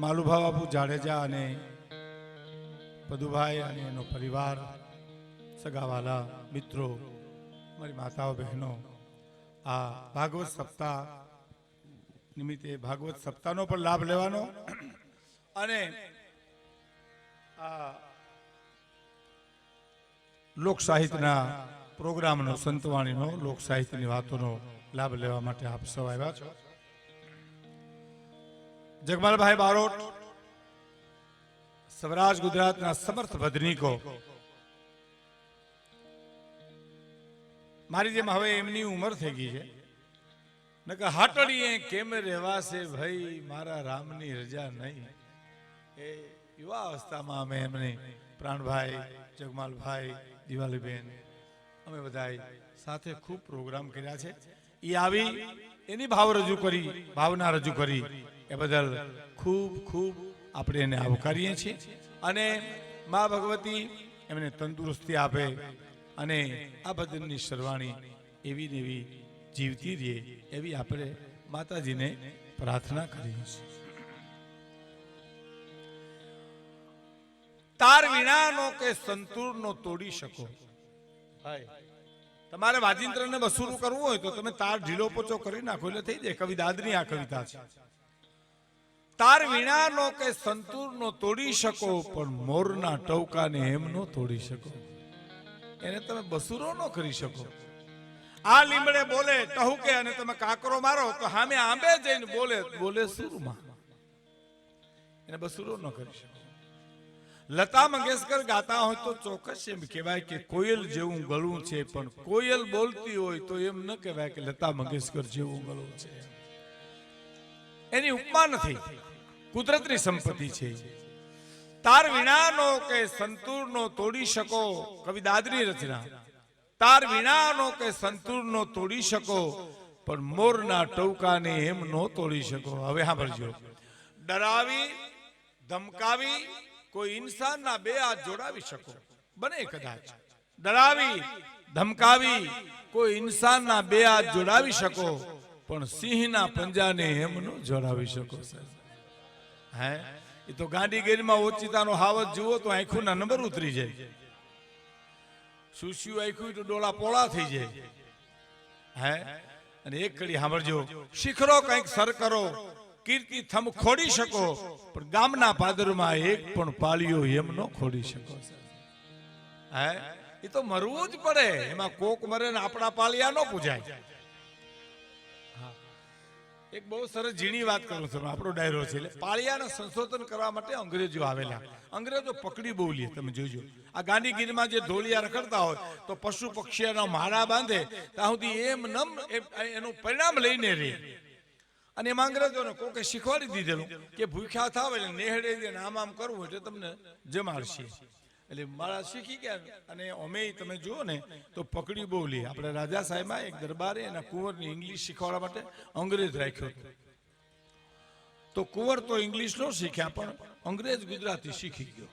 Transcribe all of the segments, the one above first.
માલુભા બાપુ જાડેજા અને પદુભાઈ અને એનો પરિવાર, સગાવાલા, મિત્રો, મારી માતાઓ બહેનો, આ ભાગવત સપ્તાહ નિમિત્તે ભાગવત સપ્તાહનો પણ લાભ લેવાનો અને આ લોક સાહિત્યના પ્રોગ્રામનો, સંતવાણીનો, લોક સાહિત્યની વાતોનો લાભ લેવા માટે આપ સૌ આવ્યા છો. જગમાલભાઈ બારોટ, સૌરાષ્ટ્ર ગુજરાતના સમર્થ ભજનીકો, મારી જેમ હવે એમની ઉંમર થઈ ગઈ છે, નકર હાટડીએ કેમ રહેવાશે ભાઈ મારા રામની રજા નહીં. એ યુવા અવસ્થામાં અમે એમને પ્રાણભાઈ, જગમાલભાઈ, દિવાલીબેન, અમે બધા સાથે ખૂબ પ્રોગ્રામ કર્યા છે. એ આવી એની ભાવના રજૂ કરી એ બદલ ખૂબ ખૂબ આપણે એને આવકારીએ છીએ. અને મા ભગવતી એમને તંદુરસ્તી આપે અને આ ભજનની સરવાણી એવી ને એવી જીવતી રહે એવી આપણે માતાજીને પ્રાર્થના કરીએ છીએ. તાર વિનાનો કે સંતૂરનો તોડી શકો. તમારે વાજિંત્રને વસૂલું કરવું હોય તો તમે તાર ઢીલો પોચો કરી નાખો એટલે થઈ જાય. કવિ દાદની આ કવિતા છે. તાર વિનાનો કે સંતૂરનો તોડી શકો, પણ મોરના ટવકાને એમ નો તોડી શકો. એને તમે બસુરો ન કરી શકો. આ લીમડે બોલે ટહુકે અને તમે કાકરો મારો તો સામે આંબે જઈને બોલે સુરમાં. એને બસુરો ન કરી શકો. લતા મંગેશકર ગાતા હોય તો ચોક્કસ એમ કહેવાય કે કોયલ જેવું ગળું છે, પણ કોયલ બોલતી હોય તો એમ ન કહેવાય કે લતા મંગેશકર જેવું ગળું છે. એની ઉપમા નથી, કુદરતની સંપત્તિ છે. તાર વિનાનો કે સંતૂરનો તોડી શકો, કવિ દાદરી રચના. તાર વિનાનો કે સંતૂરનો તોડી શકો, પણ મોરના ટવકાને એમ નો તોડી શકો. હવે સાંભળજો. ડરાવી ધમકાવી કોઈ ઇન્સાનના બે હાથ જોડાવી શકો, બને કદાચ. ડરાવી ધમકાવી કોઈ ઇન્સાનના બે હાથ જોડાવી શકો, પણ સિંહના પંજાને એમ ન જોડાવી શકો. હે એ તો ગાંધીગીરીમાં ઓચિતાનો હાવત જુઓ તો આંખોના નંબર ઉતરી જાય. સુસ્યું આંખું તો ડોળા પોળા થઈ જાય. હે અને એક કડી સાંભળજો. શિખરો કંઈક સર કરો, કીર્તિ થમ ખોડી શકો, પણ ગામના પાદરમાં એક પણ પાળીઓ એમ ન ખોડી શકો. હે એ તો મરવું જ પડે. એમાં કોક મરે ને આપણા પાળિયા ન પૂજાય. એક બહુ સરસ ઝીણી વાત કરું છું. આપણો ડાયરો છે. એટલે પાળિયાને સંશોધન કરવા માટે અંગ્રેજો આવેલા. અંગ્રેજો પકડી બહુ લે. તમે જોજો આ ગાંધીગીરીમાં જે ધોળિયા રખડતા હોય તો પશુ પક્ષીઓના માળા બાંધે ત્યાં સુધી એમ નમ એનું પરિણામ લઈને રહે. અને એમાં અંગ્રેજોને કોકે શીખવાડી દીધેલું કે ભૂખ્યા થાવ એટલે નેહડે આમ કરવું એટલે તમને જમાડશે. એટલે મારા શીખી ગયા. અને અમે તમે જુઓ ને તો પકડી બહુ લે. આપણે રાજા સાહેબમાં એક દરબારે એના કુંવરની ઇંગ્લિશ શીખવાડવા માટે અંગ્રેજ રાખ્યો. તો કુંવર તો ઇંગ્લિશ નો શીખ્યા, પણ અંગ્રેજ ગુજરાતી શીખી ગયો.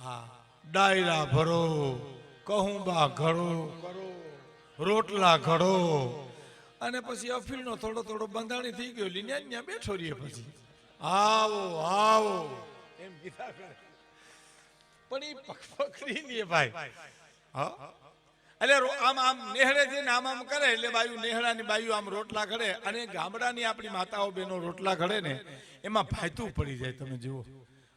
હા, ડાયરા ભરો, કહુંબા ઘડો, રોટલા ઘડો, અને પછી અફીણનો થોડો થોડો બંધાણી થઈ ગયો. લીન્યા બેઠો રહીએ. પછી આવો આવો એમ કીધા કરે. પણ એ પકડી લે ભાઈ. હા એટલે આમ નેહડે જઈને આમ કરે એટલે બાયુ નેહડાની બાયુ આમ રોટલા ઘડે. અને ગામડાની આપણી માતાઓ બહેનો રોટલા ઘડે ને એમાં ભાયતું પડી જાય. તમે જુઓ.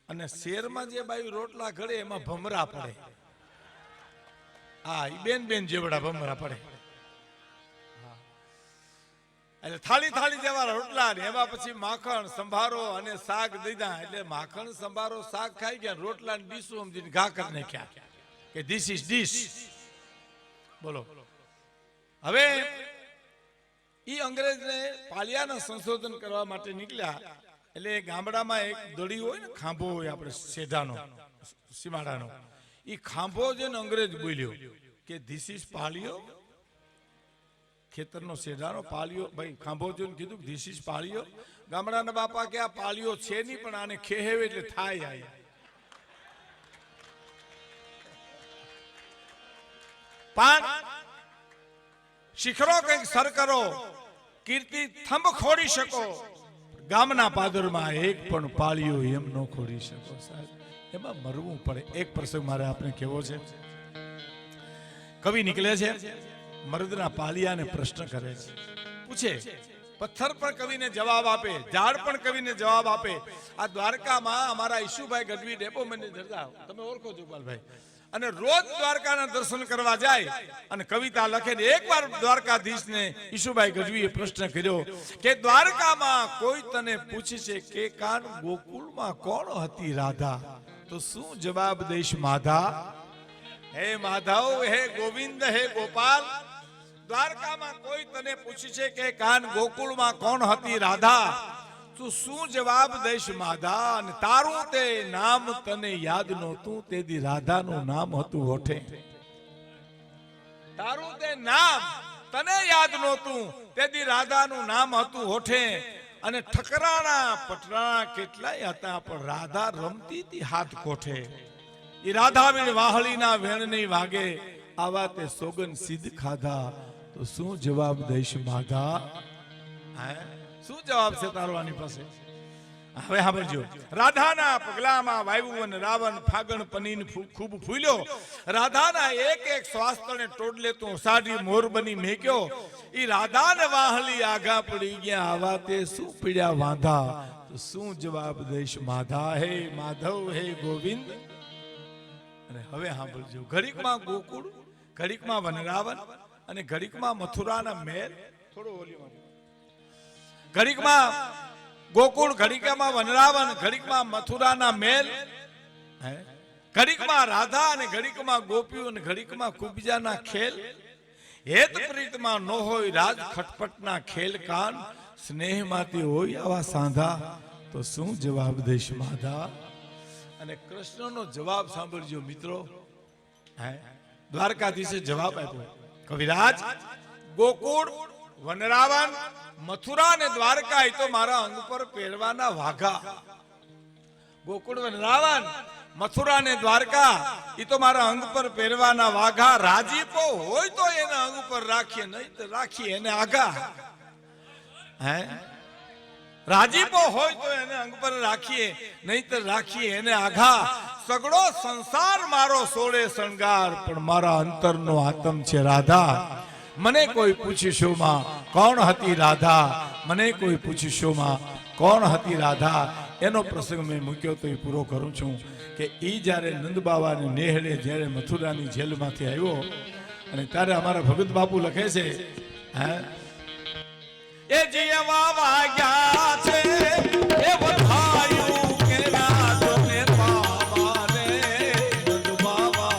અને શેરમાં જે બાયુ રોટલા ઘડે એમાં ભમરા પડે. હા, એ બેન જેવડા ભમરા પડે. એટલે થાળી થાળી જેવા રોટલા ને એમાં પછી માખણ સંભારો અને શાક દીધા. એટલે માખણ સંભારો શાક ખાઈ ગયા, રોટલા ની ડીશું સમજીને ઘા કરી નાખ્યા કે ધીસ ઇઝ ડીશ. બોલો. હવે ઈ અંગ્રેજને પાલિયાના સંશોધન કરવા માટે નીકળ્યા. એટલે ગામડામાં એક દડી હોય ને, ખાંભો હોય આપણે સેઢાનો, સીમાડાનો. ઈ ખાંભો છે ને અંગ્રેજ બોલ્યો કે ધીસ ઇઝ પાલિયો. ખેતરનો સેઢાનો પાલિયો. ભાઈ ખાંભો જોઈને કીધું ધીસ ઇઝ પાલિયો. ગામડાના બાપા કે આ પાલિયો છે નહીં, પણ આને ખેહેવે એટલે થાય. પાન શિખરો કંઈક સર કરો, કીર્તિ થંભ ખોડી શકો, ગામના પાદરમાં એક પણ પાળિયો એમ ન ખોડી શકો સાહેબ, એમાં મરવું પડે. એક પ્રસંગ મારે આપણે કેવો છે. કવિ નીકળે છે, મર્દના પાલિયાને પ્રશ્ન કરે છે, પૂછે, પથ્થર પણ કવિને જવાબ આપે, ઝાડ પણ કવિને જવાબ આપે. આ દ્વારકામાં અમારા ઈશુભાઈ ગઢવી ડેપો મેનેજર તમે ઓળખો છો ગોપાલભાઈ, અને રોજ દ્વારકાના દર્શન કરવા જાય અને કવિતા લખે. એકવાર દ્વારકાધીશને ઈશુભાઈ ગઢવીએ પ્રશ્ન કર્યો કે દ્વારકામાં કોઈ તને પૂછે છે કે કાન ગોકુળમાં કોણ હતી રાધા, તો શું જવાબ દઈશ માધા? હે માધવ, હે ગોવિંદ, હે ગોપાલ, દ્વારકામાં કોઈ તને પૂછે છે કે કાન ગોકુળમાં કોણ હતી રાધા, તું શું જવાબ દઈશ માધા? અને તારું તે નામ તને યાદ નહોતું, તેથી રાધાનું નામ હતું હોઠે. તારું તે નામ તને યાદ નહોતું, તેથી રાધાનું નામ હતું હોઠે. અને ઠકરાણા પટરાણા કેટલાય હતા, પણ રાધા રમતી હતી હાથ કોઠે. એ રાધા વીણ વાહળીના વેણ નહીં વાગે, આવા તે સોગન સિદ્ધ ખાધા, તો શું જવાબ દઈશ માધા? શું જવાબ છે તારો આની પાસે? હવે સાંભળજો. રાધાના પગલામાં વાયુ અને રાવણ ફાગણ પનીન ખૂબ ફૂલ્યો. રાધાના એક એક શ્વાસ તને ટોડલે તું સાડી મોર બની મેક્યો. ઈ રાધાને વાહલી આઘા પડી ગયા, આવા તે શું પીડ્યા વાંધા, તો શું જવાબ દઈશ માધા? હે માધવ, હે ગોવિંદ. અને હવે સાંભળજો. ઘડીકમાં ગોકુળ, ઘડીકમાં વનરાવન, અને ઘડીકમાં મથુરાના મહેલ. થોડો વોલ્યુમ. ઘડીકમાં ગોકુળ, ઘડીકમાં વનરાવન, ઘડીકમાં મથુરાના મહેલ, ઘડીકમાં રાધા અને ઘડીકમાં ગોપીઓ, અને ઘડીકમાં કુબજાના ખેલ. હેત પ્રીતમાં ન હોય રાજ ખટપટના ખેલ કાન, સ્નેહમાંથી હોય આવા સાંધા, તો શું જવાબ દઈશ માધા? અને કૃષ્ણનો જવાબ સાંભળજો મિત્રો. દ્વારકાધીશે જવાબ આપ્યો, કવિરાજ, ગોકુળ, વનરાવન, મથુરા અને દ્વારકા એ તો મારા અંગ પર પહેરવાના વાઘા. ગોકુળ, વનરાવન, મથુરા અને દ્વારકા એ તો મારા અંગ પર પહેરવાના વાઘા. રાજીપો હોય તો એના અંગ પર રાખીએ, નહીં તો રાખીએ એને આઘા. રાજીપો હોય તો એને અંગ પર રાખીએ, નહીં તો રાખીએ એને આઘા. સગળો સંસાર મારો સોળે શણગાર, પણ મારા અંતરનો આતમ છે રાધા. મને કોઈ પૂછીશોમાં કોણ હતી રાધા, મને કોઈ પૂછીશોમાં કોણ હતી રાધા. એનો પ્રસંગ મેં મૂક્યો તો એ પૂરો કરું છું કે એ જ્યારે નંદ બાવાને નેહળે જ્યારે મથુરાની જેલમાંથી આવ્યો, અને ત્યારે અમારા ભગત બાપુ લખે છે, એ જીવા વાગ્યા છે એ વધાયું કે રાધોને પાવા રે નંદ બાવા.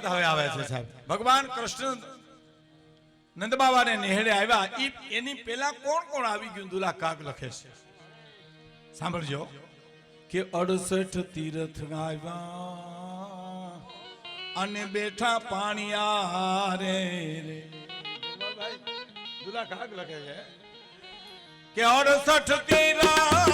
વાત હવે આવે છે સાહેબ. ભગવાન કૃષ્ણ નંદ બાવાને નેહડે આવ્યા, એની પેલા કોણ કોણ આવી ગયું દુલા કાગ લખે છે. સાંભળજો કે 68 તીર્થ આવ્યા અને બેઠા પાણીયા રે રે. દુલા કાગ લખે છે કે 68 તીર્થ આવ્યા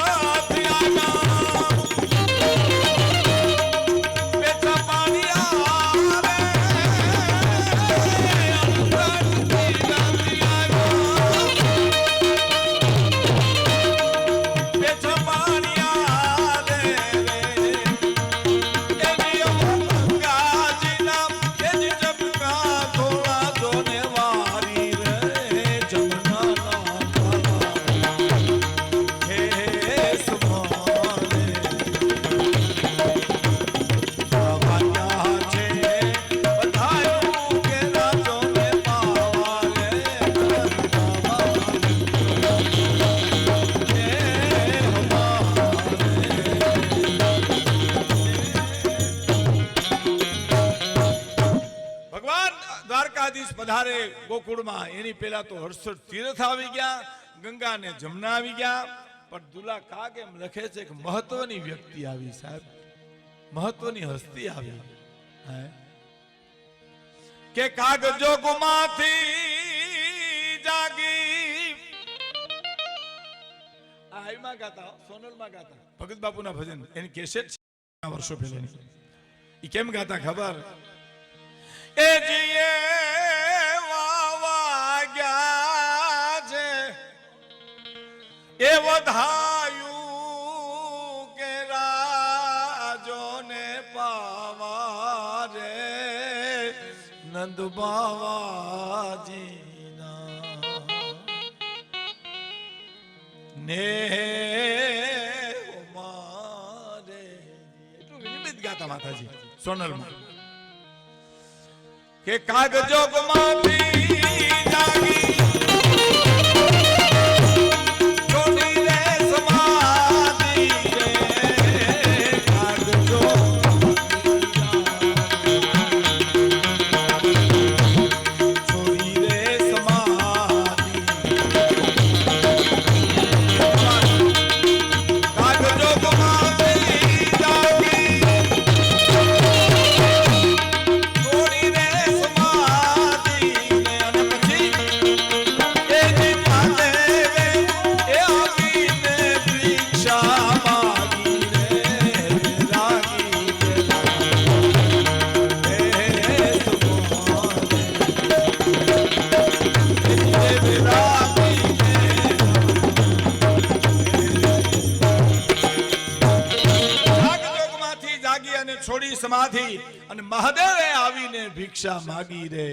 પધારે ગોકુળમાં. એની પહેલા તો 68 તીર્થ આવી ગયા, ગંગા ને જમના આવી ગયા. પણ દુલા કાગ એમ લખે છે કે મહત્વની વ્યક્તિ આવી સાહેબ, મહત્વની હસ્તી આવી. કે કાગ જોગમાંથી જાગી. આઈમાં ગાતા, સોનલમાં ગાતા ભગત બાપુના ભજન. એની કેસેટ વર્ષો પહેલાની. એ કેમ ગાતા ખબર? એ જીએ એ વધાયું કે રાજોને પાવા રે નંદ બાવાજીના ને મારે. એટલું વિનિમિત ગાતા માતાજી સોનલમાં કે કાગ જોગમાંથી જાગી સમાધિ અને મહાદેવે આવીને ભિક્ષા માગી રે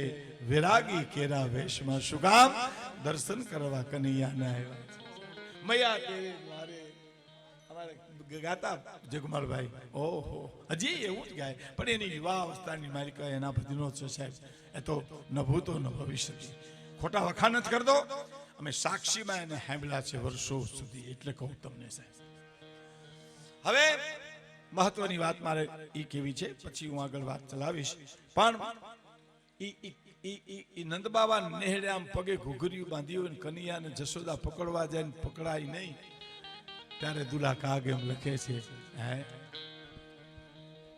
વિરાગી કેરા વેશમાં. શું કામ? દર્શન કરવા કનૈયાને આવ્યા. મૈયા તેરે દ્વારે અમારે ગાતા જગમાલભાઈ. ઓહો, હજી એવું જ ગાય. પણ એની વિવાહ અવસ્થાની મારી કહે એના ભજનો છે સાહેબ. એ તો ન ભૂતો ન ભવિષ્ય. ખોટા વખાણ જ કર દો. અમે સાક્ષીમાં એને સાંભળ્યા છે વર્ષો સુધી, એટલે કહું તમને સાહેબ. હવે મહત્વની વાત મારે ઈ કેવી છે, પછી હું આગળ વાત ચલાવીશ. પણ ઈ નંદ બાબા નેહડે આમ પગે ઘૂઘર્યું બાંધ્યું અને કનૈયાને જશોદા પકડવા જાય ને પકડાય નહીં, ત્યારે દુલા કાગ એમ લખે છે. હે,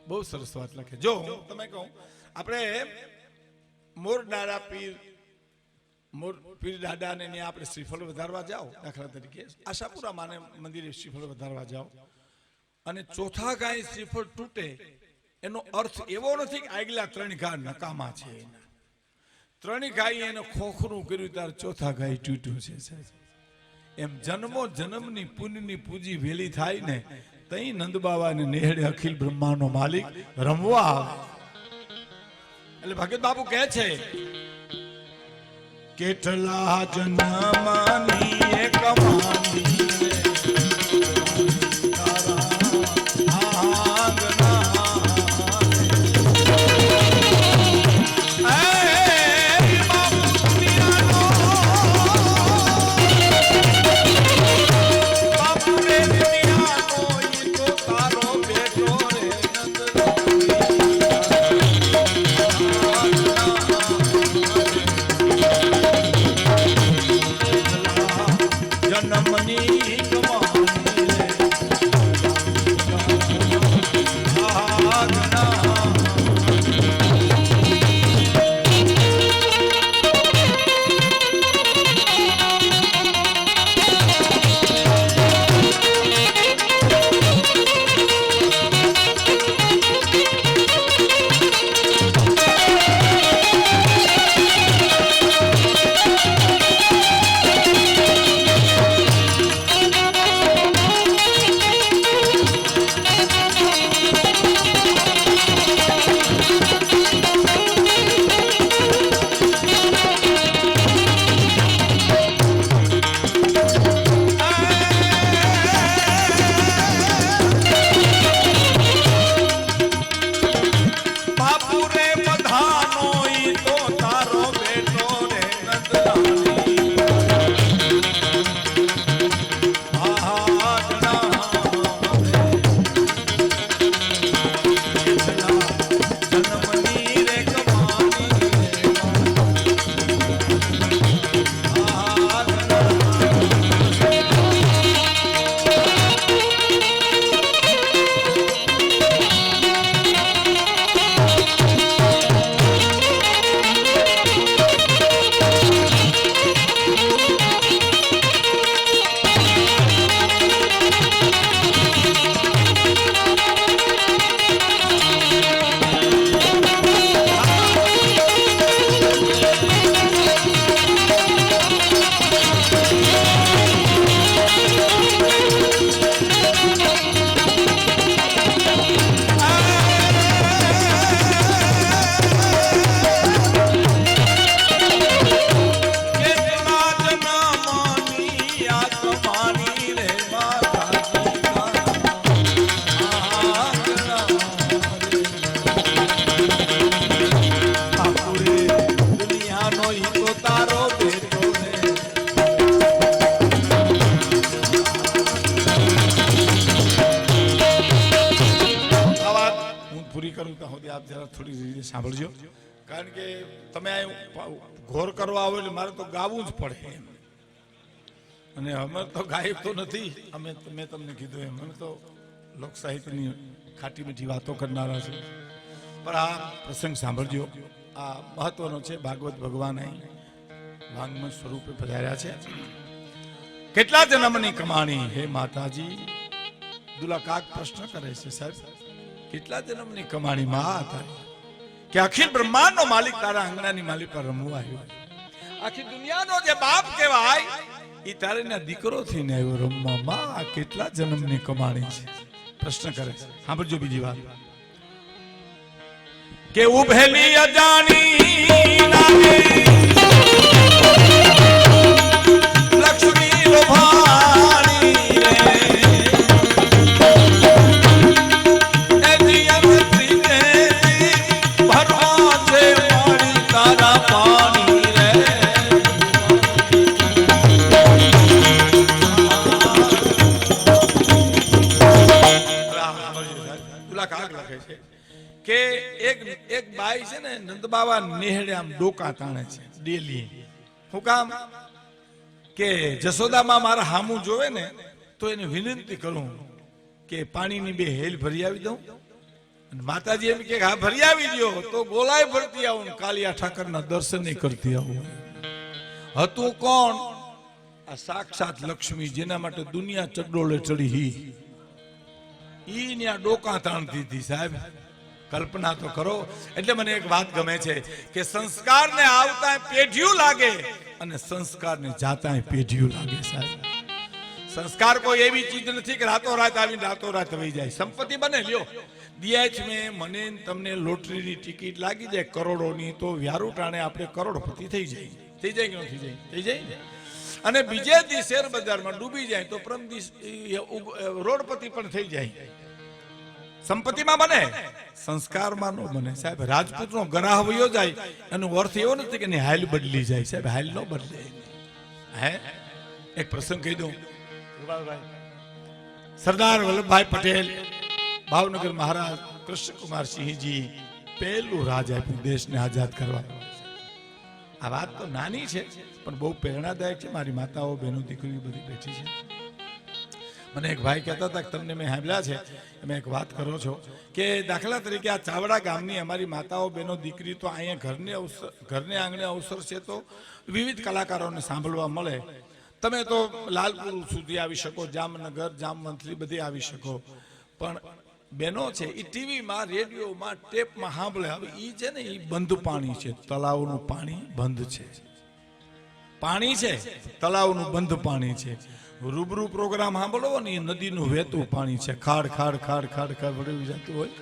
બહુ સરસ વાત લખે. જો તમે કહું, આપણે મોર દાડા પીર દાદા ને આપણે શ્રીફળ વધારવા જાઓ, દાખલા તરીકે આશાપુરા માને મંદિરે શ્રીફળ વધારવા જાઓ અને ચોથા ગાય શ્રીફળ તૂટે, એનો અર્થ એવો નથી કે આગલા 3 ઘા નકામા છે. 3 ગાય એને ખોખરું કર્યું ત્યારે ચોથા ગાય તૂટ્યું છે. એમ જન્મો જન્મની પુણ્યની પૂજી વેલી થાય ને, તઈ નંદ બાવાને નેહડે અખિલ બ્રહ્માંડનો માલિક રમવા આવે. એટલે ભગત બાપુ કહે છે, કેટલા જન્મની એક કમાની હું પૂરી કરું ત્યાં સુધી આપ જરા થોડી રીતે સાંભળજો, કારણ કે તમે આ ઘોર કરવા આવો એટલે મારે તો ગાવું જ પડે એમ. અને અમે તો ગાયક તો નથી, મેં તમને કીધું એમ અમે તો લોક સાહિત્યની ખાટી મીઠી વાતો કરનારા છે. પણ આ પ્રસંગ સાંભળજો, આ મહત્વનો છે. ભાગવત ભગવાન અહીં વાંગમય સ્વરૂપે પધાર્યા છે. કેટલા જન્મની કમાણી હે માતાજી? દુલા કાક પ્રશ્ન કરે છે, સાહેબ કેટલા જન્મની કમાણી માં તારી, કે અખિલ બ્રહ્માંડનો માલિક તારા આંગણાની માલિક પર રમવા આવ્યો, આખી દુનિયાનો જે બાપ કહેવાય એ તારે ના દીકરો થઈને આવ્યો રમવા. માં કેટલા જન્મની કમાણી છે? પ્રશ્ન કરે છે. સાંભળજો બીજી વાત, કે ઉભેલી અજાણી લક્ષ્મી લોભાણી રે, એ જીયમ પ્રીતે ભરવા છે પાણી તારા પાણી રે. કાક લખે છે કે એક બાઈ છે ને નંદબાવા નેહડે આમ ડોકા તાણે છે ડેલી. હું કામ? કે જશોદામાં મારા હામું જોવે ને તો એને વિનંતી કરું કે પાણીની 2 હેલ ભરી આવી દઉં. અને માતાજી એમ કે હા ભરી આવી દો તો ગોલાય ભરતી આવું, કાલિયા ઠાકરના દર્શન કરતી આવું. હતું કોણ? આ સાક્ષાત લક્ષ્મી, જેના માટે દુનિયા ચડોળે ચડી ઈ ને આ ડોકા તાણતી હતી. સાહેબ કલ્પના તો કરો. એટલે મને એક વાત ગમે છે કે સંસ્કારને આવતા પેઢીયું લાગે અને સંસ્કારને જાતા પેઢીયું લાગે. સાહેબ સંસ્કાર કોઈ એવી ચીજ નથી કે રાતોરાત આવીને રાતોરાત વહી જાય. સંપત્તિ બને લ્યો દિયાચ મેં મને તમને લોટરીની ટિકિટ લાગી જાય કરોડોની, તો વ્યારું ટાણે આપણે કરોડપતિ થઈ જાય. થઈ જાય કે ન થઈ જાય? થઈ જાય. અને બીજે દી શેર બજારમાં ડૂબી જાય તો પ્રમ દી રોડપતિ પણ થઈ જાય. સંપત્તિમાં બને, સંસ્કારમાં ન બને. સાહેબ રાજપૂતનો ગરાહ વયો જાય એનો અર્થ એવો નથી કે એની હાલ બદલી જાય. સાહેબ હાલ ન બદલે. હે એક પ્રસંગ કહી દઉં. સરદાર વલ્લભભાઈ પટેલ ભાવનગર મહારાજ કૃષ્ણકુમાર સિંહજી પહેલું રાજ આપ્યું દેશને આઝાદ કરવા. આ વાત તો નાની છે પણ બહુ પ્રેરણાદાયક છે. મારી માતાઓ બહેનો દીકરીઓ બધી બેઠી છે. મને એક ભાઈ કહેતા હતા કે તમને મેં સાંભળ્યા છે, તમે એક વાત કરો છો કે દાખલા તરીકે આ ચાવડા ગામની અમારી માતાઓ બહેનો દીકરી તો અહીંયા ઘરને આંગણે અવસર છે તો વિવિધ કલાકારોને સાંભળવા મળે. તમે તો લાલપુર સુધી આવી શકો, જામનગર જામવંથલી બધી આવી શકો, પણ બહેનો છે એ ટીવીમાં રેડિયોમાં ટેપમાં સાંભળે. હવે એ છે ને એ બંધ પાણી છે, તળાવનું પાણી બંધ છે. પાણી છે તળાવનું બંધ પાણી છે. રૂબરૂ પ્રોગ્રામ સાંભળવો ને એ નદીનું વહેતું પાણી છે. ખાડ ખાડ ખાડ ખાડ ખાડ વળી જતું હોય.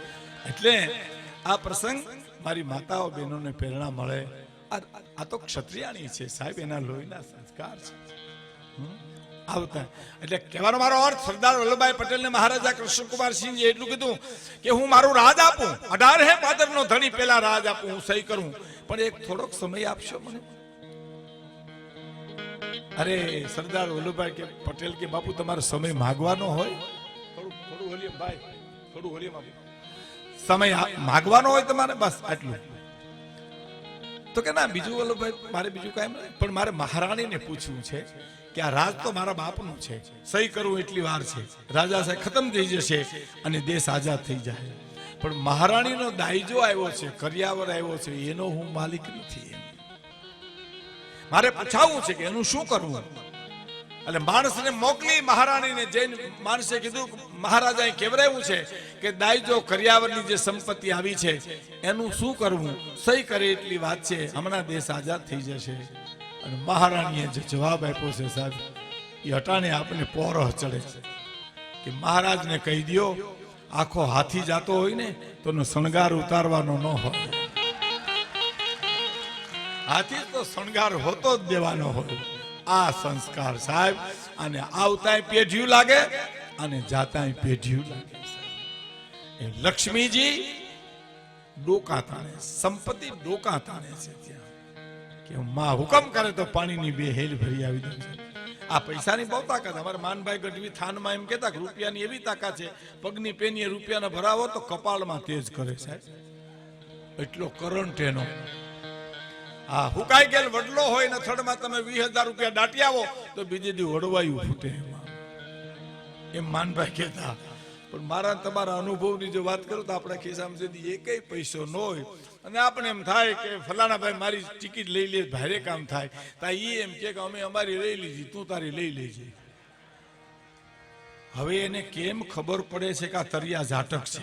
એટલે આ પ્રસંગ મારી માતાઓ બહેનોને પ્રેરણા મળે. આ તો ક્ષત્રિયાણી છે સાહેબ, એના લોહીના સંસ્કાર છે આવતા. એટલે કહેવાનો મારો અર્થ સરદાર વલ્લભભાઈ પટેલ ને મહારાજા કૃષ્ણકુમાર સિંહજી એટલું કીધું કે હું મારું રાજ આપું, 18 ભાદરનો ધણી પેલા રાજ આપું, હું સહી કરું, પણ એક થોડોક સમય આપશો મને. અરે સરદાર વલ્લભભાઈ કે પટેલ કે બાપુ તમારો સમય માગવાનો હોય, થોડું વોલ્યુમ ભાઈ, થોડું વોલ્યુમ આપો, સમય માગવાનો હોય તમારે, બસ આટલું. તો કે ના બીજું વલ્લભભાઈ મારે બીજું કાંઈ નહીં, પણ મારે મહારાણીને પૂછવું છે કે આ રાજ તો મારા બાપનું છે, સહી કરવું એટલી વાર છે, રાજા સાહેબ ખતમ થઈ જશે અને દેશ આઝાદ થઈ જાય, પણ મહારાણીનો દાયજો આવ્યો છે, કરિયાવર આવ્યો છે, એનો હું માલિક નથી. મારે પૂછાવું છે કે એનું શું કરવું. એટલે માણસને મોકલી મહારાણીને જઈને માણસે કીધું, મહારાજાએ કહેવરાયું છે કે દાયજો કરિયાવરની જે સંપત્તિ આવી છે એનું શું કરવું, સહી કરે એટલી વાત છે, હમણાં દેશ આઝાદ થઈ જશે. અને મહારાણીએ જે જવાબ આપ્યો છે સાહેબ એ હટાણે આપણે પોરહ ચડે છે કે મહારાજને કહી દો આખો હાથી જાતો હોય ને તો એનો શણગાર ઉતારવાનો ન હોય, હાથી તો શણગાર હોતો જ દેવાનો હોય. આ સંસ્કાર સાહેબ, અને આવતાય પેઢિયું લાગે અને જાતાય પેઢિયું લાગે. એ લક્ષ્મીજી ડોકા તાણે, સંપત્તિ ડોકા તાણે છે ત્યાં કે માં હુકમ કરે તો પાણીની 2 હેલ ભરી આવી દે છે. આ પૈસાની બહુ તાકાત. અમારે માનભાઈ ગઢવી થાનમાં એમ કહેતા કે રૂપિયાની એવી તાકાત છે, પગની પેનીએ રૂપિયાને ભરાવો તો કપાળમાં તેજ કરે સાહેબ, એટલો કરંટ એનો. હા, હુકાઈ ગયેલ વડલો હોય ને થડમાં તમે 20,000 રૂપિયા દાટી આવો તો બીજે દી વડવાયું ફૂટે એમ માનભાઈ કહેતા. પણ મારા તમારા અનુભવની જો વાત કરું તો આપણા ખિસ્સામાં સુધી એકેય પૈસો ન હોય અને આપણે એમ થાય કે ફલાણા ભાઈ મારી ટિકિટ લઈ લે, ભારે કામ થાય તા ઈ એમ કે અમે અમારી લઈ લીધી, તું તારી લઈ લેજે. હવે એને કેમ ખબર પડે છે કે આ તરિયા ઝાટક છે,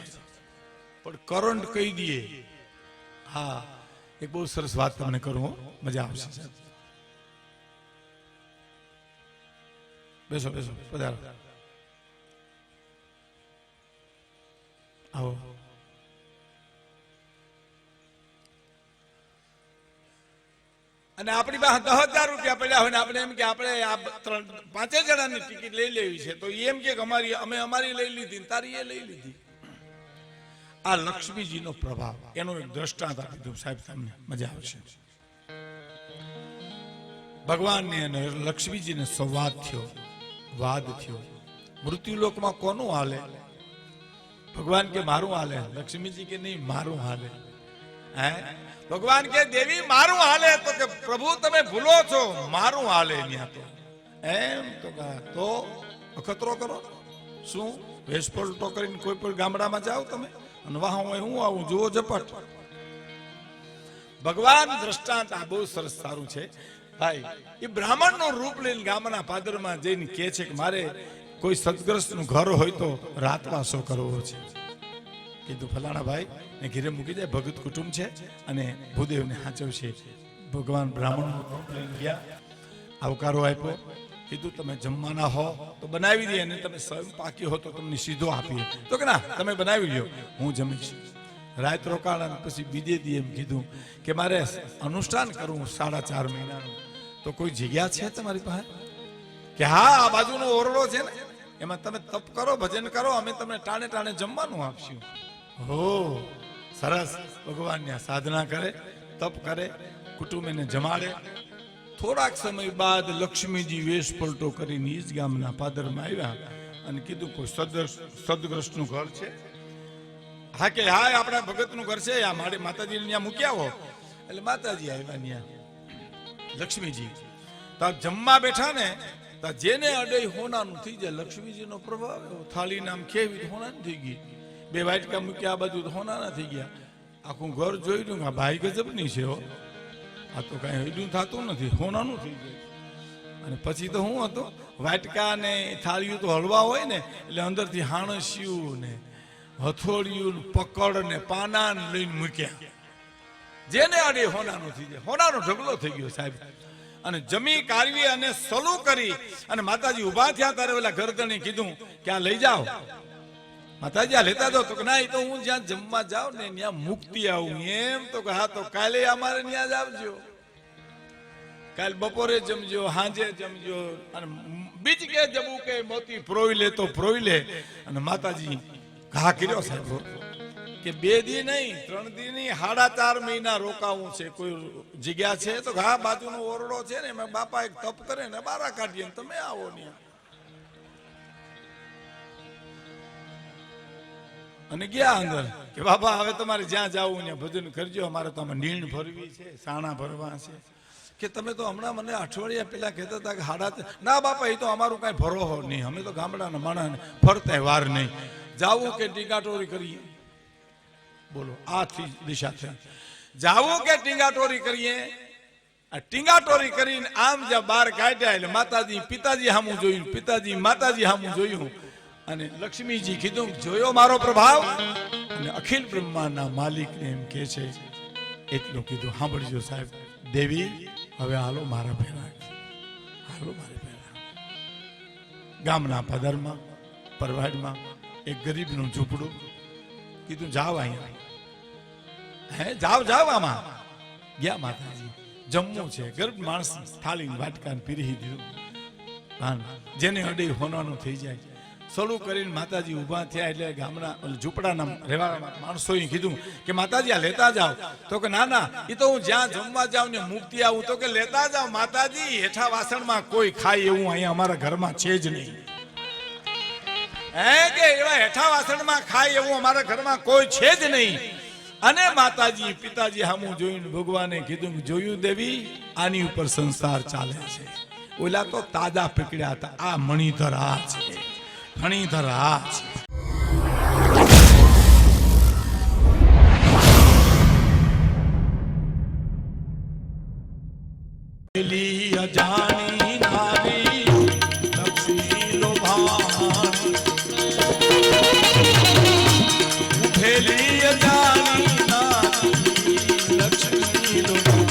પણ કરંટ કહી દઈએ. હા, એક બહુ સરસ વાત તમને કરું, મજા આવશે સાહેબ. બેસો બેસો, પધારો, આવો. અને આપણી પાસે 10,000 રૂપિયા પડ્યા હોય ને આપણે એમ કે આપણે આ 5 જણાની ટિકિટ લઈ લેવી છે તો એમ કે અમે અમારી લઈ લીધી, તારી એ લઈ લીધી. આ લક્ષ્મીજીનો પ્રભાવ, એનો એક દ્રષ્ટાંત આપી દઉં સાહેબ, તમને મજા આવશે. ભગવાનને અને લક્ષ્મીજીને સંવાદ થયો, વાદ થયો. મૃત્યુલોકમાં કોનું હાલે? ભગવાન કે મારું હાલે, લક્ષ્મીજી કે નહીં મારું હાલે. હે, ભગવાન કે દેવી મારું હાલે, તો કે પ્રભુ તમે ભૂલો છો, મારું હાલે. ત્યાં તો એમ તો અખતરો કરો. શું વેશપલટો કરીને કોઈ પણ ગામડામાં જાઓ તમે અને વાહ હું આવું જુઓ ઝપટ. ભગવાન દ્રષ્ટાંત આ બહુ સરસ સારું છે ભાઈ. એ બ્રાહ્મણ નું રૂપ લઈને ગામના પાદરમાં જઈને કહે છે કે મારે કોઈ સદગ્રસ્ત નું ઘર હોય તો રાતવાસો કરવો છે. કીધું ફલાણા ભાઈ ને ઘીરે મૂકી જાય, ભગત કુટુંબ છે અને ભૂદેવને સાચવશે. ભગવાન બ્રાહ્મણ લઈને ગયા, આવકારો આપ્યો. કીધું તમે જમવાના હો તો બનાવી દે, અને તમે સ્વયં પાકી હો તો તમને સીધો આપીએ. તો કે ના, તમે બનાવી લ્યો, હું જમીશ. રાત રોકાણ પછી બીજે દી એમ કીધું કે મારે અનુષ્ઠાન કરવું 4.5 મહિનાનું, તો કોઈ જગ્યા છે તમારી પાસે? કે હા, આ બાજુનો ઓરડો છે ને, એમાં તમે તપ કરો, ભજન કરો, અમે તમને ટાણે ટાણે જમવાનું આપશું. હો સરસ. ભગવાનની સાધના કરે, તપ કરે, કુટુંબ એને જમાડે. થોડાક સમય બાદ લક્ષ્મીજી વેશ પલટો કરીને ઈ જ ગામના પાદરમાં આવ્યા અને કીધું કોઈ સદગ્રસ્તનું ઘર છે? હા કે હા, આપણા ભગતનું ઘર છે, આ મારે માતાજીને ત્યાં મૂકી આવો. એટલે માતાજી આવ્યા ત્યાં, લક્ષ્મીજી તો જમવા બેઠા ને, તો જેને અડે હોનાનું થઈ જાય. લક્ષ્મીજીનો પ્રભાવ થાળી નામ ખેવી હોનાની થઈ ગઈ. 2 વાટકા મૂક્યા, આ બાજુ હોનાના થઈ ગયા. આખું ઘર જોયું કે ભાઈ ગજબની છે હો, આ તો કઈ હૈડું થતું નથી, હોનાનું થઈ જાય. અને પછી તો શું હતું, વાટકા ને થાળીઓ તો હળવા હોય ને, એટલે અંદરથી હાણસ્યું ને હથોડિયું પકડ ને પાના લઈને મૂક્યા. જેને અડે હોનાનું થઈ જાય. હોનાનો ઢગલો થઈ ગયો સાહેબ. અને જમી કારવી અને સલું કરી અને માતાજી ઉભા થયા ત્યારે ઓલા ગરદણે કીધું કે આ લઈ જાઓ. માતાજી આ લેતા જાઓ. તો કે ના, એ તો હું જ્યાં જમવા જાઉં ને ત્યાં મુક્તિ આવું. એમ તો કે હા, તો કાલે અમારે ત્યાં જ આવજો, કાલ બપોરે જમજો, હાંજે જમજો. અને બીજ કે જમવું કે મોતી પ્રોઈ લે તો પ્રોઈ લે. અને માતાજી ઘા કર્યો સાહેબ કે 2 દી નહીં, 3 દી નહીં, 4.5 મહિના રોકાવું છે. કોઈ જગ્યા છે? તો હા, બાજુનો ઓરડો છે ને, એમાં બાપા એક તપ કરે ને બારા કાઢીએ, તમે આવો ને. અને ગયા અંદર કે બાપા હવે તમારે જ્યાં જાવું ત્યાં ભજન કરજો, અમારે તો આમાં નીણ ભરવી છે, સાણા ભરવા છે. કે તમે તો હમણાં મને અઠવાડિયા પહેલા કહેતા હતા કે 4.5. ના બાપા, એ તો અમારું કઈ ભરોહો નહીં, અમે તો ગામડાના માણસ ફરતા વાર નહીં. જાવું કે ટીંગાટોરી કરીએ? બોલો, આ દિશા થઈ. જાવું કે ટીંગાટોરી કરીએ? આ ટીંગાટોરી કરીને આમ જ્યાં બહાર કાઢ્યા એટલે માતાજી પિતાજી સામું જોયું, પિતાજી માતાજી સામું જોયું. અને લક્ષ્મીજી કીધું, જોયો મારો પ્રભાવ? અને અખિલ બ્રહ્માંડના માલિકને એમ કે છે એટલું કીધું. સાંભળજો સાહેબ, દેવી હવે હાલો મારા પહેલા, હાલો મારા પહેલા. ગામના પદરમાં પરવાડમાં એક ગરીબનું ઝૂંપડું. કીધું જાવ અહીંયા, હે જાવ જાવ. આમાં ગયા માતાજી, જમવું છે. ગરીબ માણસ થાળી વાટકાને પીરી દીધું. જેને અડે હોનાનું થઈ જાય. સળું કરીને માતાજી ઊભા થયા એટલે ગામના ઝૂંપડાના રહેવા માણસોએ કીધું કે માતાજી આ લેતા જાઓ. તો કે ના ના, એ તો હું જ્યાં જમવા જાઉં ને મુક્તિ આવું. તો કે લેતા જાઓ માતાજી, હેઠા વાસણમાં કોઈ ખાય એવું અહીંયા અમારા ઘરમાં છે જ નહીં. હે કે એવા હેઠા વાસણમાં ખાય એવું અમારા ઘરમાં કોઈ છે જ નહીં. અને માતાજી પિતાજી સામું જોઈને ભગવાને કીધું, જોયું દેવી, આની ઉપર સંસાર ચાલે છે. ઓલા તો તાજા પકડ્યા હતા, આ મણિધર આ છે, મણિધર આ છે. અજાણી નારી લક્ષ્મી લોભાણી, ઉઠેલી અજાણી નારી લક્ષ્મી લોભાણી.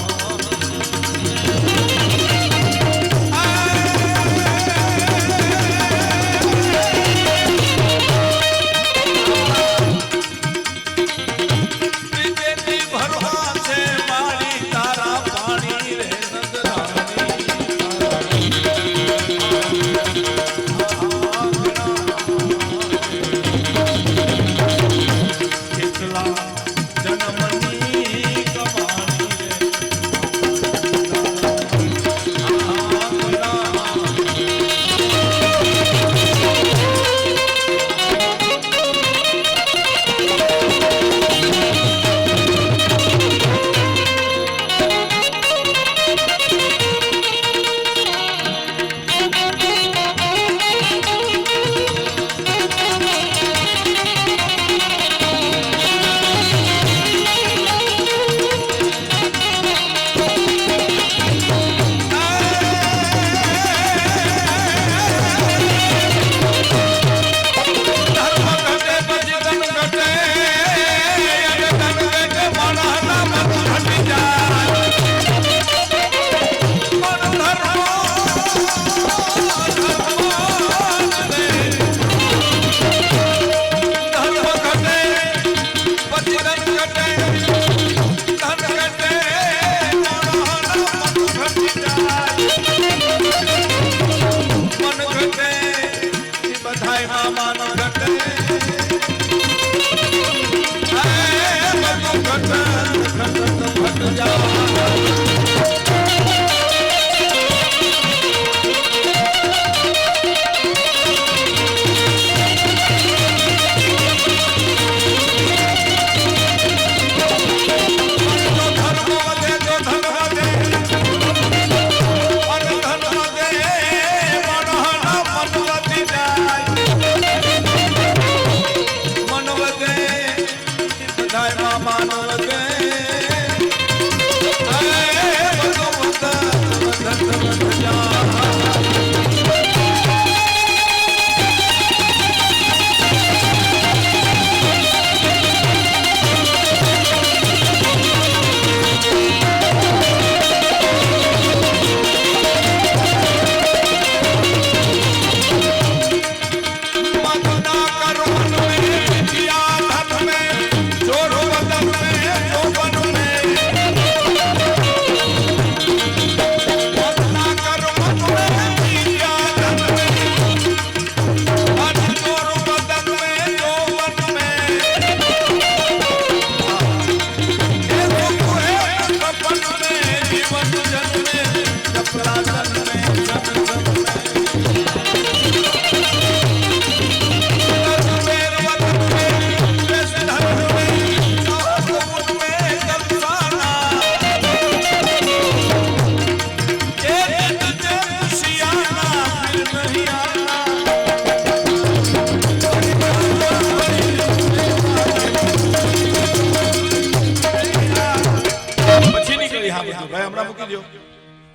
ભરવા છે મારી તારા પાણી રે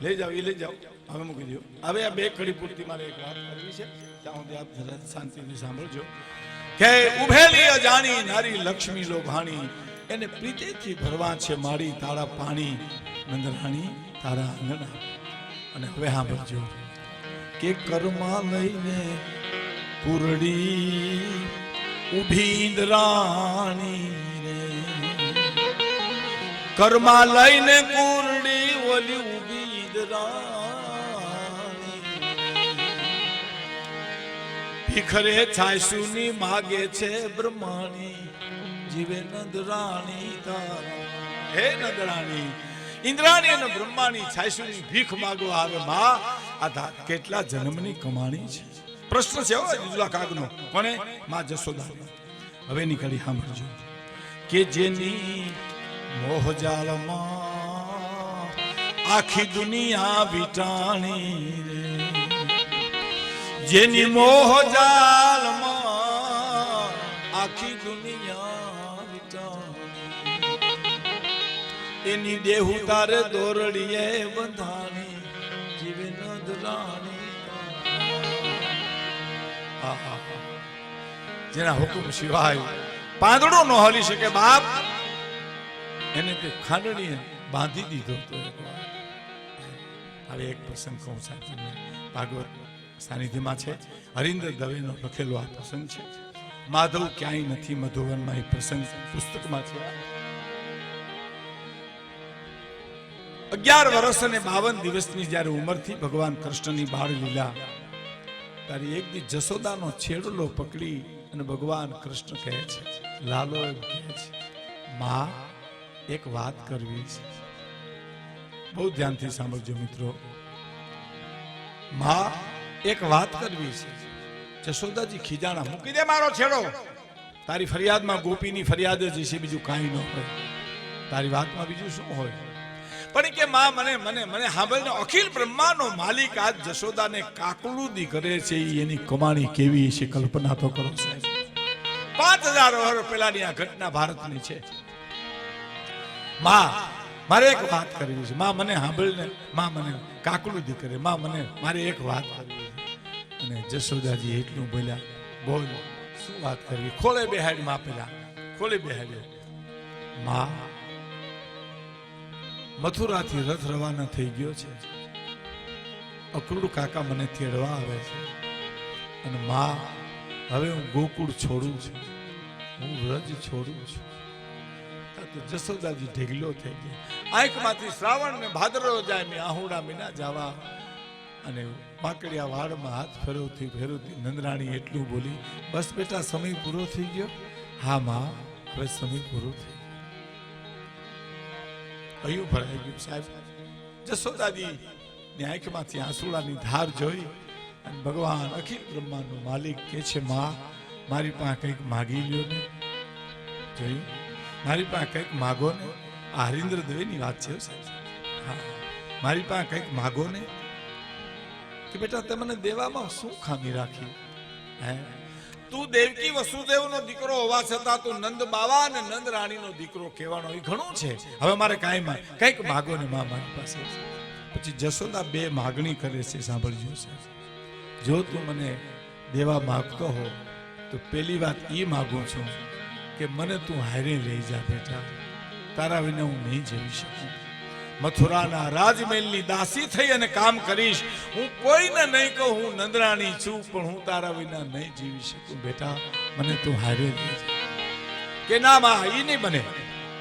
લઈ જાઓ, એ લઈ જાઓ, હવે મૂકી દો. હવે આ બે કડી પૂરતી મારે એક વાત કરવી છે, ત્યાં સુધી આપ જરા શાંતિથી સાંભળજો કે ઉભેલી અજાણી નારી લક્ષ્મી લોભાણી, એને પ્રીતિથી ભરવા છે મારી તારા પાણી, નંદરાણી તારા આંગણા. અને હવે સાંભળજો કે કર્મા લઈને પૂરડી ઉભી ઇન્દ્રાણી રે, કર્મા લઈને પૂરડી ઓલી ઉભી ઇન્દ્રાણી, ભીખરે છાસુની માગે છે બ્રહ્માણી, જીવે નંદરાણી તારા. હે નંદરાણી, ઇન્દ્રાણી અને બ્રહ્માની છાસુની ભીખ માગવા આવે. માં આ કેટલા જન્મની કમાણી છે. પ્રશ્ન છે જુલા કાગનો. કોને? માં જશોદા. હવે નીકળી સાંભળજો કે જેની મોહજાલમાં આખી દુનિયા વિટાણી રે, જેની મોહજાલમાં આખી દુનિયા વિટાણી, એની દેહુ તારે દોરડીએ બંધાણી, જીવે નંદરાણી. જેના હુકમ સિવાય પાંદડો ન હલી શકે બાપ, એને તે ખાંડણીએ બાંધી દીધો. તો હવે એક પ્રસંગ કહું સાહેબ, ભાગવત સાનિધ્યમાં છે, હરિન્દર દવેનો લખેલો આ પ્રસંગ છે. માધવ ક્યાંય નથી મધુવનમાં, એ પ્રસંગ પુસ્તકમાં છે. 11 વર્ષ અને 52 દિવસની જ્યારે ઉંમરથી ભગવાન કૃષ્ણની બાળ લીલા, ત્યારે એક દી જશોદાનો છેડલો પકડી અને ભગવાન કૃષ્ણ કહે છે, લાલો એમ કહે છે, માં એક વાત કરવી છે. બહુ ધ્યાનથી સાંભળજો મિત્રો. માં એક વાત કરવી છે. જશોદાજી ખીજાણા, મૂકી દે મારો છેડો. તારી ફરિયાદમાં ગોપીની ફરિયાદ જ છે, બીજું કાંઈ ન હોય. તારી વાતમાં બીજું શું હોય? પણ કે માં મને સાંભળને, અખિલ બ્રહ્માંડનો માલિક આજ જશોદાને કાકલુદી કરે છે, એની કમાણી કેવી છે કલ્પના તો કરો સાહેબ. 5000 વર્ષ પહેલાની આ ઘટના ભારતની છે. માં મારે એક વાત કરવી છે. માં મને સાંભળને, માં મને કાકલુદી કરે, માં મને મારે એક વાત કરવી છે. અને જશોદાજી એટલું બોલ્યા, બોલ શું વાત કરવી? ખોળે બેહાડી. માં પેલા ખોળે બેહાડ્યો. માં મથુરાથી રથ રવાના થઈ ગયો છે. અક્રૂર કાકા મને તેડવા આવે છે. અને માં હવે હું ગોકુળ છોડું છું, હું વ્રજ છોડું છું. તો જશોદાજી ઢેગલો થઈ ગયા. આંખમાંથી શ્રાવણ ને ભાદરવો જાય, મેં આહુડા મીના જાવા. અને માકડિયા વાળમાં હાથ ફેરવતી નંદરાણી એટલું બોલી, બસ બેટા સમય પૂરો થઈ ગયો. હા માં, હવે સમય પૂરો થઈ ગયો. અયું ભરાઈ ગયું સાહેબ. જશોદાજી ની આંખમાંથી આંસુડાની ધાર જોઈ અને ભગવાન અખિલ બ્રહ્માંડનો માલિક કે છે, માં મારી પાસે કંઈક માગી લ્યો ને. જોયું, મારી પાસે કંઈક માગો ને. આ હરિન્દ્ર દવેની વાત છે સાહેબ. હા, મારી પાસે કંઈક માગો ને. કે બેટા તમને દેવામાં શું ખામી રાખી? હે, તું દેવકી વસુદેવનો દીકરો હોવા છતાં તું નંદ બાવા અને નંદ રાણીનો દીકરો કહેવાનો, એ ઘણું છે. હવે મારે કંઈક માગો ને માં મારી પાસે. પછી જશોદા 2 માગણી કરે છે, સાંભળજો સાહેબ. જો તું મને દેવા માંગતો હો તો પહેલી વાત એ માગું છું કે મને તું હારે લઈ જા બેટા, તારા વિના હું નહીં જઈ શકું. મથુરાના રાજમહેલની દાસી થઈ અને કામ કરીશ. હું કોઈને નહીં કહું હું નંદરાણી છું, પણ હું તારા વિના નહીં જીવી શકું. બેટા મને તું હારે લઈ જા. કે ના માં, એ નહીં બને.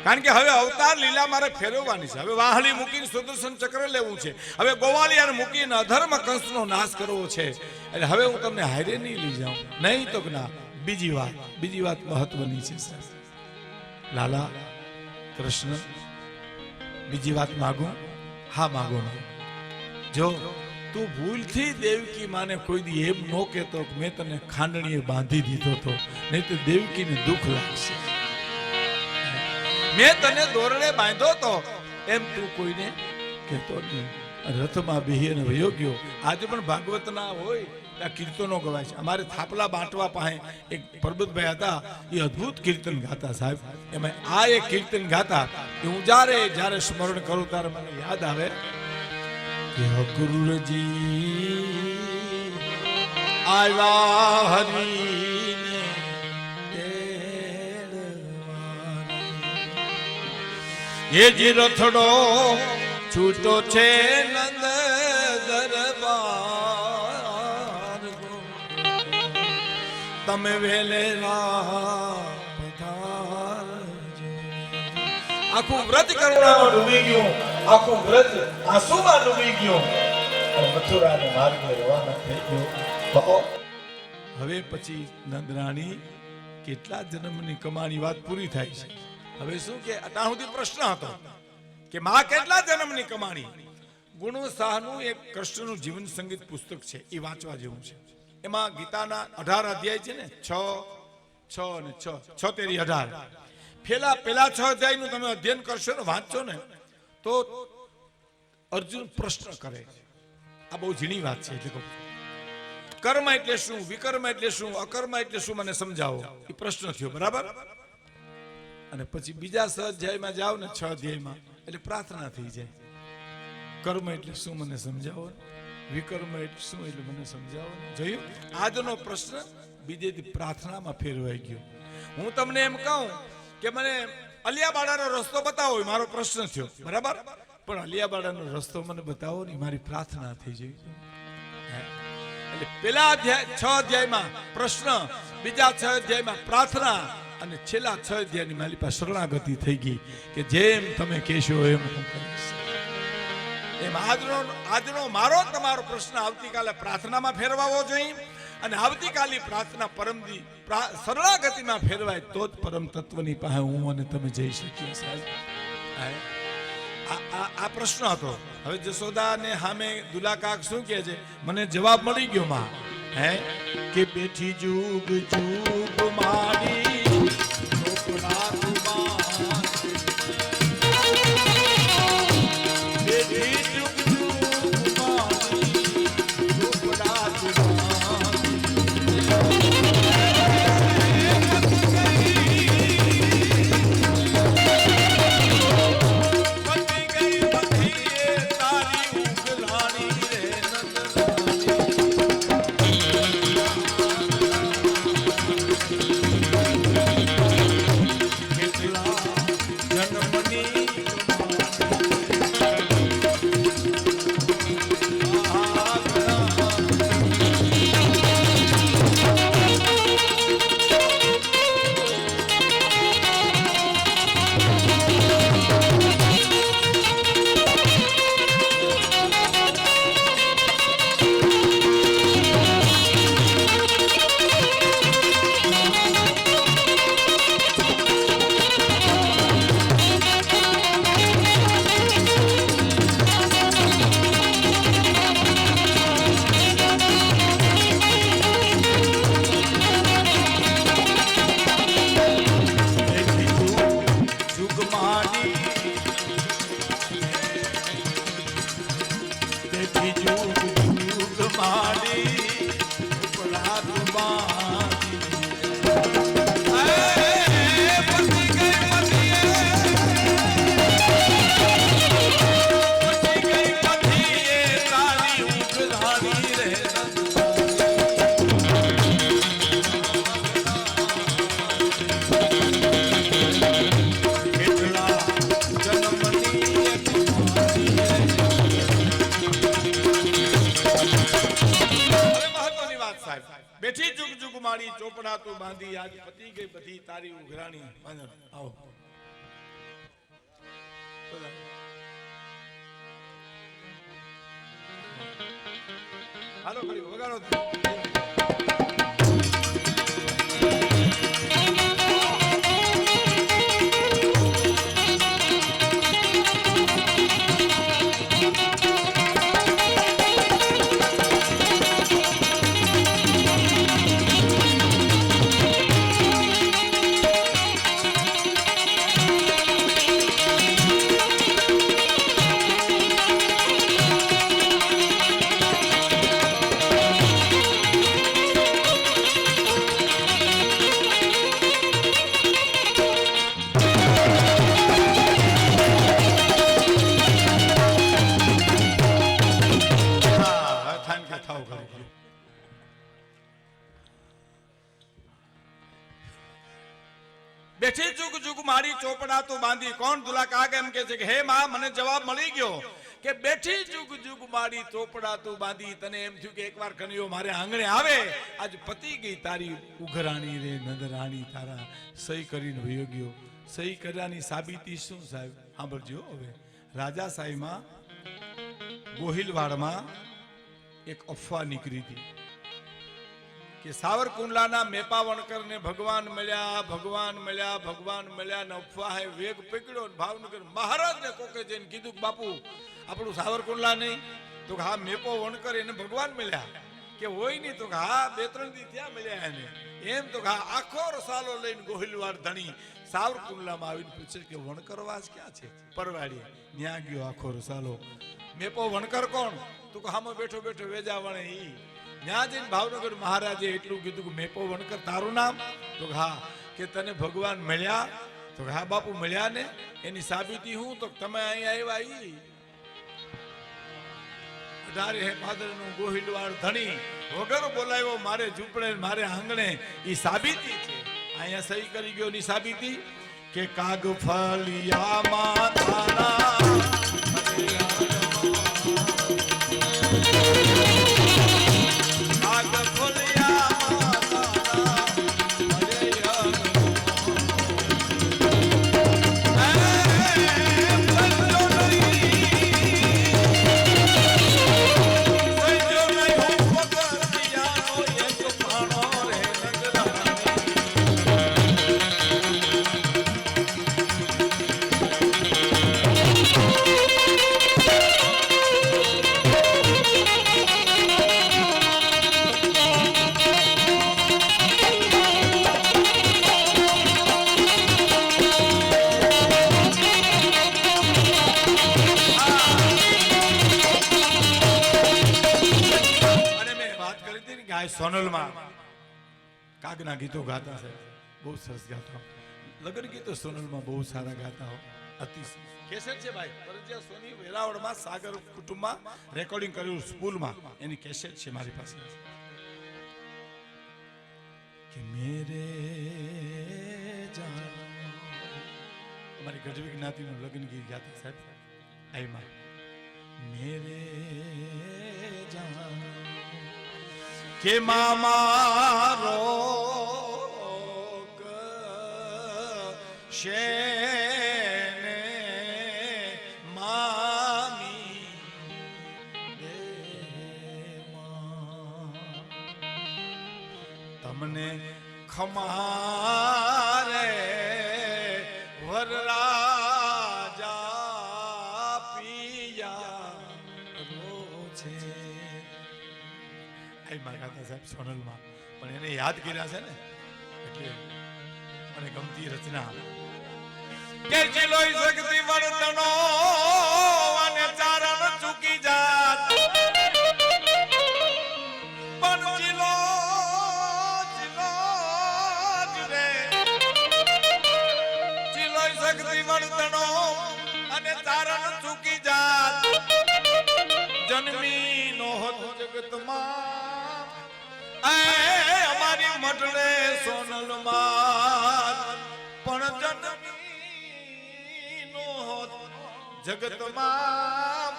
કારણ કે હવે અવતાર લીલા મારે ફેરવવાની છે. હવે વાહલી મૂકીને સુદર્શન ચક્ર લેવું છે. હવે ગોવાલિયાને મૂકીને અધર્મ કંસનો નાશ કરવો છે. એટલે હવે હું તમને હારે નહીં લઈ જાઉં. નહીં તો ના. બીજી વાત મહત્વની છે સાહેબ. લાલા કૃષ્ણ, બીજી વાત માગું? હા માગો. જો તું ભૂલથી દેવકી માને કોઈ દી એમ નો કહેતો કે મેં તને ખાંડણીએ બાંધી દીધો તો, નહીં તો દેવકીને દુઃખ લાગશે. મેં તને દોરડે બાંધ્યો તો એમ તું કોઈને કહેતો નહીં. રથમાં બેહીને વયો ગયો. આજે પણ ભાગવતના હોય ત્યાં કીર્તનો ગવાય છે. અમારે થાપલા બાંટવા પાસે એક પરબતભાઈ હતા, એ અદ્ભુત કીર્તન ગાતા સાહેબ. એમાં આ એક કીર્તન ગાતા કે હું જ્યારે સ્મરણ કરું ત્યારે મને યાદ આવે કે અક્રૂરજી આવ્યા હરીને તેડવાની, એ જે રથડો છૂટો છે નંદ દરબાર, તમે વેલેલા પધારજો. આખું વ્રત કરુણામાં ડૂબી ગયું, આખું વ્રત આંસુમાં ડૂબી ગયું. મથુરાનો માર્ગ રવાના થઈ ગયો. હવે પછી નંદરાણી કેટલા જન્મની કમાણી વાત પૂરી થાય છે. હવે શું કે અત્યાર સુધી પ્રશ્ન હતો કે માં કેટલા જન્મની કમાણી. ગુણુ શાહનું એક કૃષ્ણનું જીવન સંગીત પુસ્તક છે, એ વાંચવા જેવું છે. એમાં ગીતાના 18 અધ્યાય છે ને, 6 અને 18. પેલા 6 અધ્યાયનું તમે અધ્યયન કરશો ને, વાંચશો ને, તો અર્જુન પ્રશ્ન કરે છે. આ બહુ ઝીણી વાત છે. એટલે કર્મ એટલે શું, વિકર્મ એટલે શું, અકર્મ એટલે શું, મને સમજાવો. એ પ્રશ્ન થયો, બરાબર. અને પછી બીજા 6 અધ્યાયમાં જાવ ને, 6 અધ્યાયમાં, એટલે પ્રાર્થના થઈ જાય. કર્મ એટલે શું મને સમજાવો, વિકર્મ એટલે શું એટલે મને સમજાવો. જોયું, આજનો પ્રશ્ન બીજેથી પ્રાર્થનામાં ફેરવાઈ ગયો. હું તમને એમ કહું કે મને અલિયાબાડાનો રસ્તો બતાવો, મારો પ્રશ્ન થયો, બરાબર. પણ અલિયાબાડાનો રસ્તો મને બતાવો ને, મારી પ્રાર્થના થઈ જઈ. એટલે પેલા 6 અધ્યાયમાં પ્રશ્ન, બીજા 6 અધ્યાયમાં પ્રાર્થના, અને છેલ્લા 6 અધ્યાયની મારી પાસે શરણાગતિ થઈ ગઈ કે જેમ તમે કહેશો એમ હું કરીશ. એમ આજનો મારો તમારો પ્રશ્ન આવતીકાલે પ્રાર્થનામાં ફેરવાવો જોઈએ. અને આવતીકાલની પ્રાર્થના પરમદી શરણાગતિમાં ફેરવાય તો જ પરમ તત્વની પાસે હું અને તમે જઈ શકીએ. સાહેબ, આ પ્રશ્ન હતો. હવે જશોદા ને સામે દુલાકાક શું કહે છે, મને જવાબ મળી ગયો માં. કે બેઠી જુગ જુગ મારી ચોપડા તુમાર, બેઠી જુગ જુગ મારી ચોપડા તુમાર, બેઠી જુગ જુગ મારી ચોપડા તું બાંધી, આજ પતી ગઈ બધી તારી ઉઘરાણી. આવો હાલો ઘડી વગાડો. બેઠી જુગ જુગ મારી ચોપડા તું બાંધી. કોણ દુલાકાક એમ કે છે કે હે માં, મને જવાબ મળી ગયો કે બેઠી જુગ જુગ મારી ચોપડા તું બાંધી. તને એમ થયું કે એકવાર કનૈયો મારે આંગણે આવે, આજ પતી ગઈ તારી ઉઘરાણી રે નંદરાણી. તારા સહી કરીને વયો ગયો. સહી કર્યાની સાબિતી શું સાહેબ? સાંભળજો. હવે રાજાશાહીમાં ગોહિલવાડમાં એક અફવા નીકળી હતી કે સાવરકુંડલાના મેપા વણકરને ભગવાન મળ્યા, ભગવાન મળ્યા, ભગવાન મળ્યા ને અફવાહે વેગ પકડ્યો. ભાવનગર મહારાજને કોકે જઈને કીધું કે બાપુ આપણું સાવરકુંડલા નહીં? તો હા મેપો વણકર એને ભગવાન મળ્યા. કે હોય નહીં? તો હા 2-3 દી ત્યાં મળ્યા એને. એમ તો હા આખો રસાલો લઈને ગોહિલવાડ ધણી સાવરકુંડલામાં આવીને પૂછે કે વણકરવાસ ક્યાં છે? પરવાડીએ. ન્યા ગયો આખો રસાલો. મેપો વણકર કોણ? તો હામાં બેઠો બેઠો વેજાવણે ઈ. ત્યાં જઈને ભાવનગર મહારાજે એટલું કીધું કે મેપો વણકર તારું નામ? તો હા. કે તને ભગવાન મળ્યા? તો હા બાપુ મળ્યા ને. એની સાબિતી હું? તો તમે અહીંયા આવ્યા ઈ 18 હે ભાદરનું ગોહિલવાડ ધણી વગર બોલાવ્યો મારે ઝૂંપડે મારે આંગણે. ઈ સાબિતી છે. અહીંયા સહી કરી ગયો ની સાબિતી કે કાગ ફલિયામાં તારા સોનલમાં કાગના ગીતો ગાતા છે, બહુ સરસ ગાતા. લગ્ન ગીતો સોનલમાં બહુ સારા ગાતા હો. અતિશય કેસેટ છે ભાઈ પરજીયા સોની વેરાવળમાં સાગર કુટુંબમાં રેકોર્ડિંગ કર્યું સ્કૂલમાં. એની કેસેટ છે મારી પાસે. કે મેરે જાન અમારી ગઢવી જ્ઞાતિનું લગ્ન ગીત ગાતા સાહેબ. આઈમાં મેરે જાન કે મામારો શેને મામી તમને ખમારે વરરાજા પિયા છે. સાહેબ સોનલમાં પણ એને યાદ કર્યા છે ને એટલે મને ગમતી રચના કે જીલોઈ શક્તિ વર્તનો અને ચારણ ચૂકી જાત પણ જીલો જીલો રે જીલોઈ શક્તિ વર્તનો અને ચારણ ચૂકી જાત જન્મી નો હતો જગતમાં અમારી મઢડે સોનલમાં પણ જન્મી નો હોત જગતમાં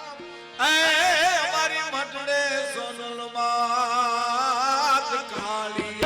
અમારી મઢડે સોનલમાં કાળી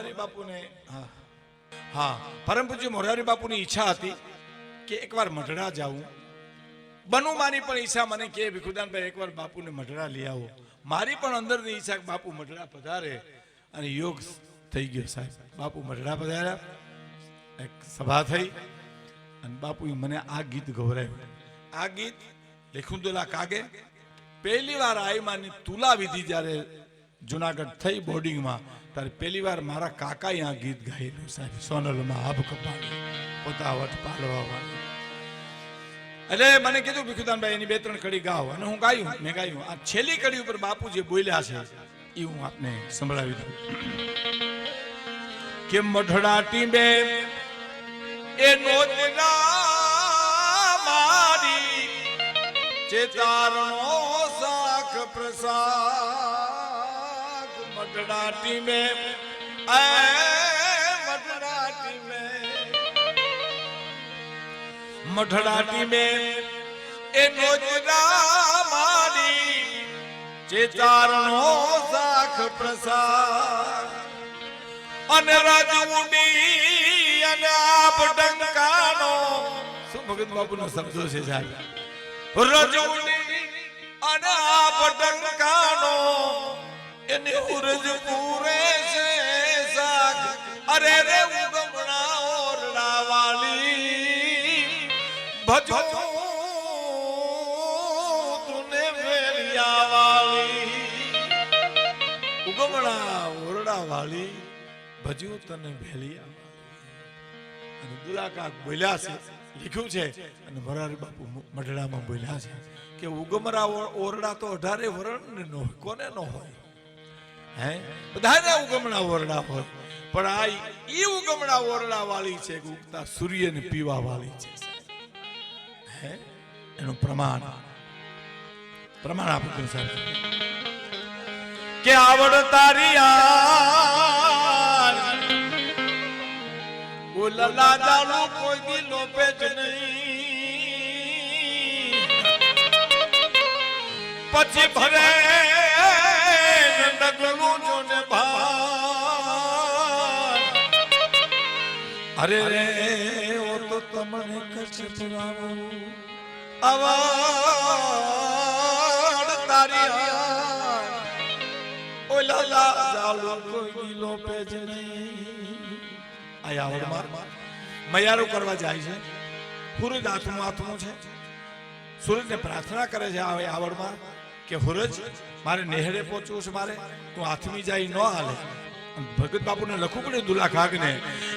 મોરારી બાપુને હા પરમ પૂજ્ય મોરારી બાપુની ઈચ્છા હતી કે એકવાર મઢડા જાવું. બનુમાની પણ ઈચ્છા મને કે ભીખુદાનભાઈ એકવાર બાપુને મઢડા લઈ આવો. મારી પણ અંદરની ઈચ્છા કે બાપુ મઢડા પધારે અને યોગ થઈ ગયો સાહેબ. બાપુ મઢડા પધાર્યા, એક સભા થઈ અને બાપુએ મને આ ગીત ગૌરાવ્યું. આ ગીત લેખુંદુલા કાગે પહેલી વાર આઈમાની તુલા વિધિ જ્યારે જુનાગઢ થઈ બોર્ડિંગમાં ત્યારે પહેલી વાર મારા કાકાએ આ ગીત ગાયેલું સાહેબ. સોનલમાં આભ કપાડી પોતાવટ પાલવા વાળી. એટલે મને કીધું ભીખુદાનભાઈ એની 2-3 કડી ગાઓ અને હું ગાયું. મેં ગાયું. આ છેલ્લી કડી ઉપર બાપુ જે બોલ્યા છે એ હું આપને સંભળાવી દઉં કે મઢડા ટીંબે એ નોતરા મારી ચેતારણો સાખ પ્રસાદ. મઢડા ટીંબે એ મઢડા ટીંબે મઢડા ટીંબે એ નોતરા મારી ચેતારણો સાખ પ્રસાદ. અને રાજુડી અને આપ ડંકાનો શું ભગત બાપુનો શબ્દો છે સાહેબ. રાજુડી અને આપ ડંકાનો એને ઉરજ પૂરે છે સાખ. અરે રે ઉગમણા ઓરડા વાલી ભજો તુને વેલિયા વાલી. ઉગમણા ઓરડા વાલી ભજ્યું તને ભેલિયા. અને દુલાકા બોલ્યા છે, લખ્યું છે અને મોરારી બાપુ મઢડામાં બોલ્યા છે કે ઉગમરા ઓરડા તો 18 વરણ નો હોય. કોને નો હોય? હે બધાને ઉગમણા ઓરડા હોય, પણ આ ઈ ઉગમણા ઓરડા વાળી છે કે ઉગતા સૂર્યને પીવા વાળી છે. હે એનું પ્રમાણ આપું સાહેબ કે આવડ તારી ઓલલા જાણો કોઈ દી લોપે જ નહીં. પછી ભરે ડગલું જોને ભાર. અરે રે ઓ તો તમને કચ્છ પુરાવો આવડ તારી ઓલલા જાણો કોઈ દી લોપે જ નહીં. આ આવડમાં મયારું કરવા જાય છે. સૂરજ આત્મું છે. સૂરજને પ્રાર્થના કરે છે આ આવડમાં કે સૂરજ મારે નેહડે પહોંચવું છે, મારે તું હાથમી જાય ન હાલે. ભગત બાપુને લખવું પડે દુલા ખાગને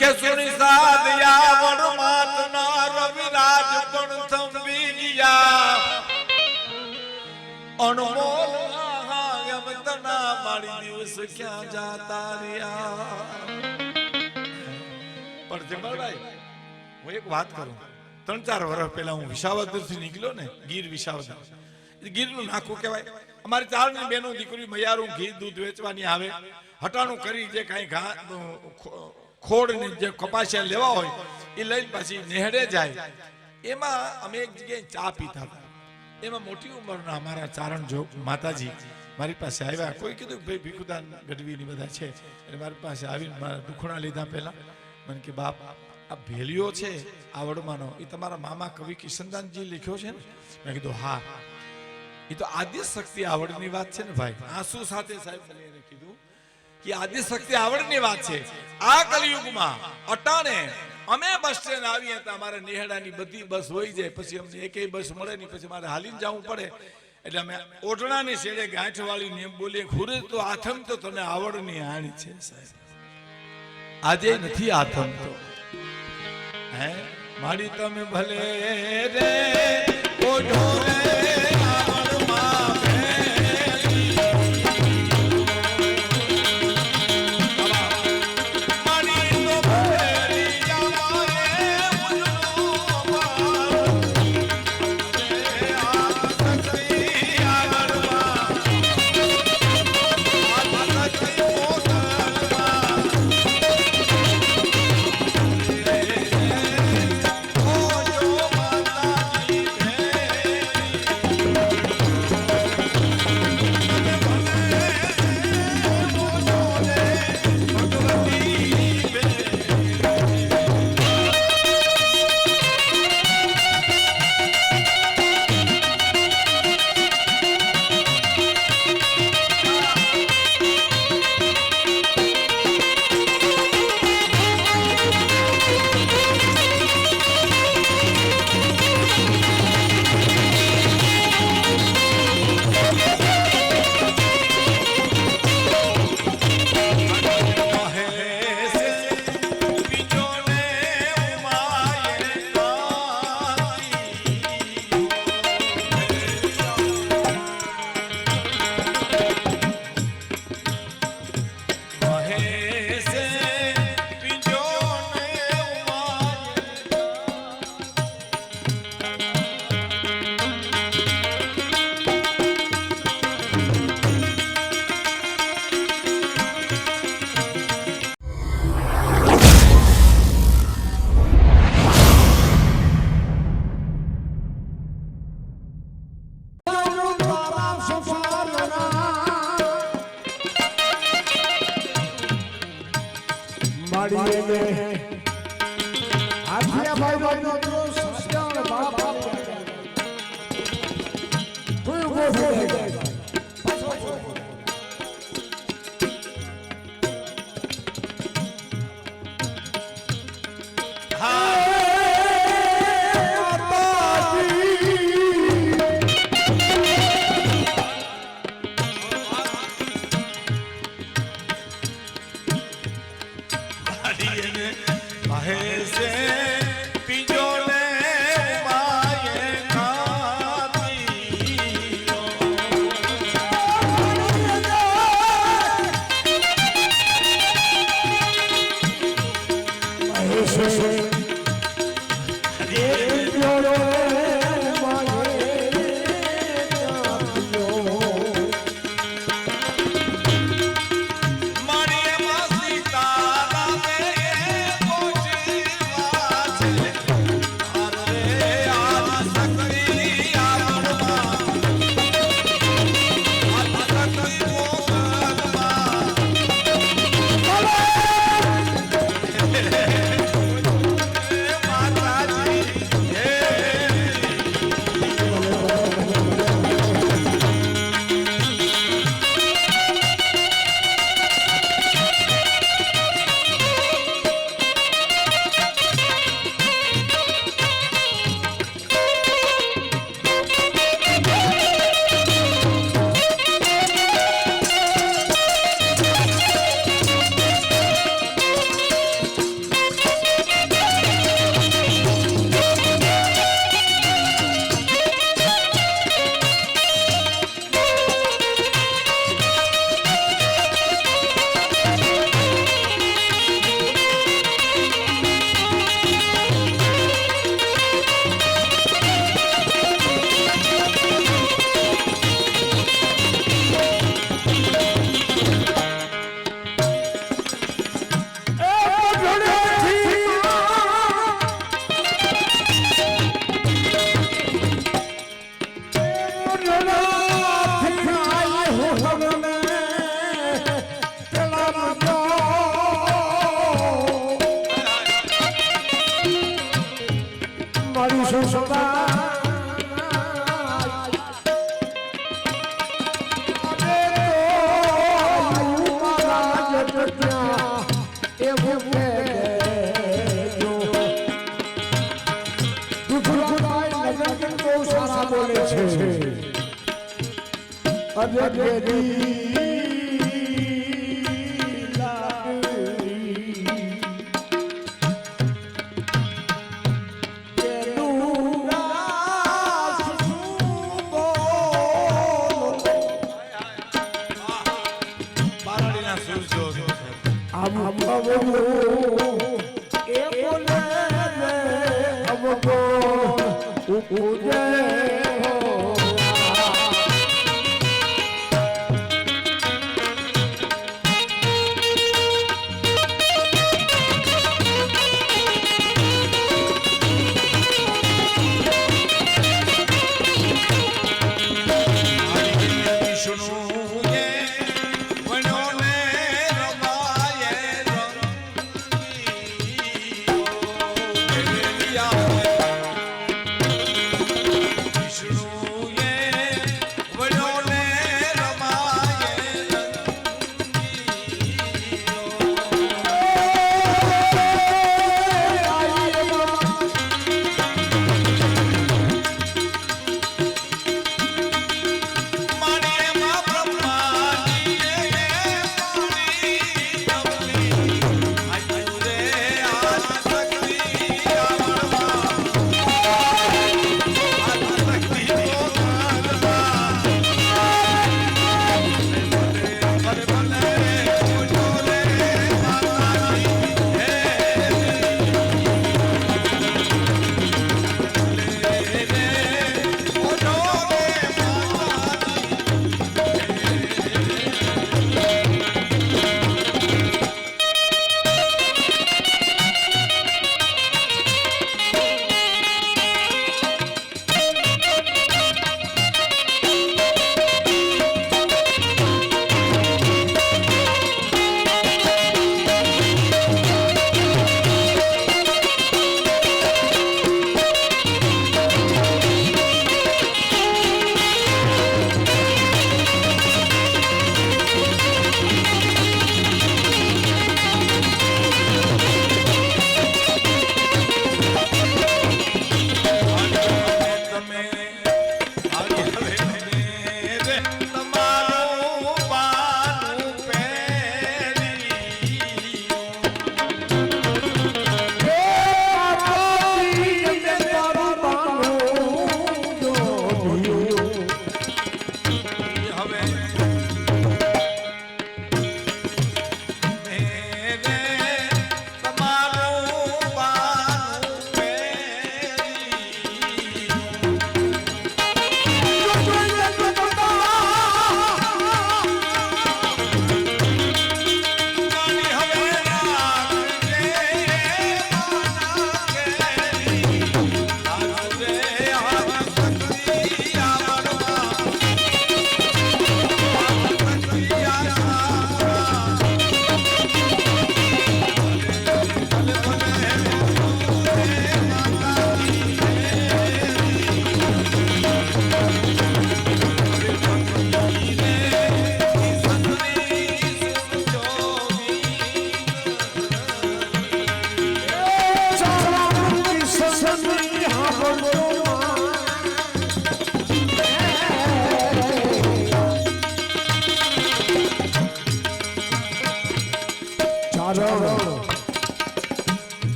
કે સુની સાદ આવડ માતના રવિરાજ પણ થંભી ગયા. અણમોલ યમતના મારી દિવસ ક્યાં જાતા રહ્યા. પણ જમાલભાઈ હું એક વાત કરું. 3-4 વર્ષ પહેલા હું વિસાવદર થી નીકળ્યો ને, ગીર વિસાવદર. ગીરનું નાખું કહેવાય. અમારી 4ની બહેનો દીકરી મયારું ઘી દૂધ વેચવાની આવે, હટાણું કરી જે કાંઈ ઘા ખોડ ને જે કપાસિયા લેવા હોય એ લઈને પાછી નેહડે જાય. એમાં અમે એક જગ્યાએ ચા પીતા હતા. એમાં મોટી ઉંમરના અમારા ચારણ જો માતાજી મારી પાસે આવ્યા. કોઈ કીધું ભાઈ ભીખુદાન ગઢવીની બધા છે એટલે મારી પાસે આવીને મારા દુખણા લીધા. પહેલા મને કે બાપ આ ભેલિયો છે આવડમાંનો એ તમારા મામા કવિ કિશનદાનજી લખ્યો છે ને? મેં કીધું હા. એ તો આદ્ય શક્તિ આવડની વાત છે ને ભાઈ. આંસુ સાથે સાહેબ મને કીધું કે આદ્ય શક્તિ આવડની વાત છે. આ કલિયુગમાં અટાણે અમે બસ સ્ટેન્ડ આવીએ તો અમારે નેહડાની બધી બસ હોઈ જાય, પછી અમને એકેય બસ મળે નહીં, પછી મારે હાલીને જવું પડે. એટલે અમે ઓઢણાની શેડે ગાંઠ વાળી ને એમ બોલીએ ખુરજ તો આથમ તો તને આવડની આણી છે સાહેબ. આજે નથી આથમ તો હે મારી તમે ભલે રે ઓઢો રે આવડમાં ભેલી. મારી તો ભેલી જમાએ ઉજળો પાર. આ શક્તિ આવડમાં આ શક્તિ મોગલમાં. ઓ જો માતાજી ભેલી માડીએ આથિયા ભાઈ નો સસ્યાણ બાપ કોઈ ઉભો થઈ જાય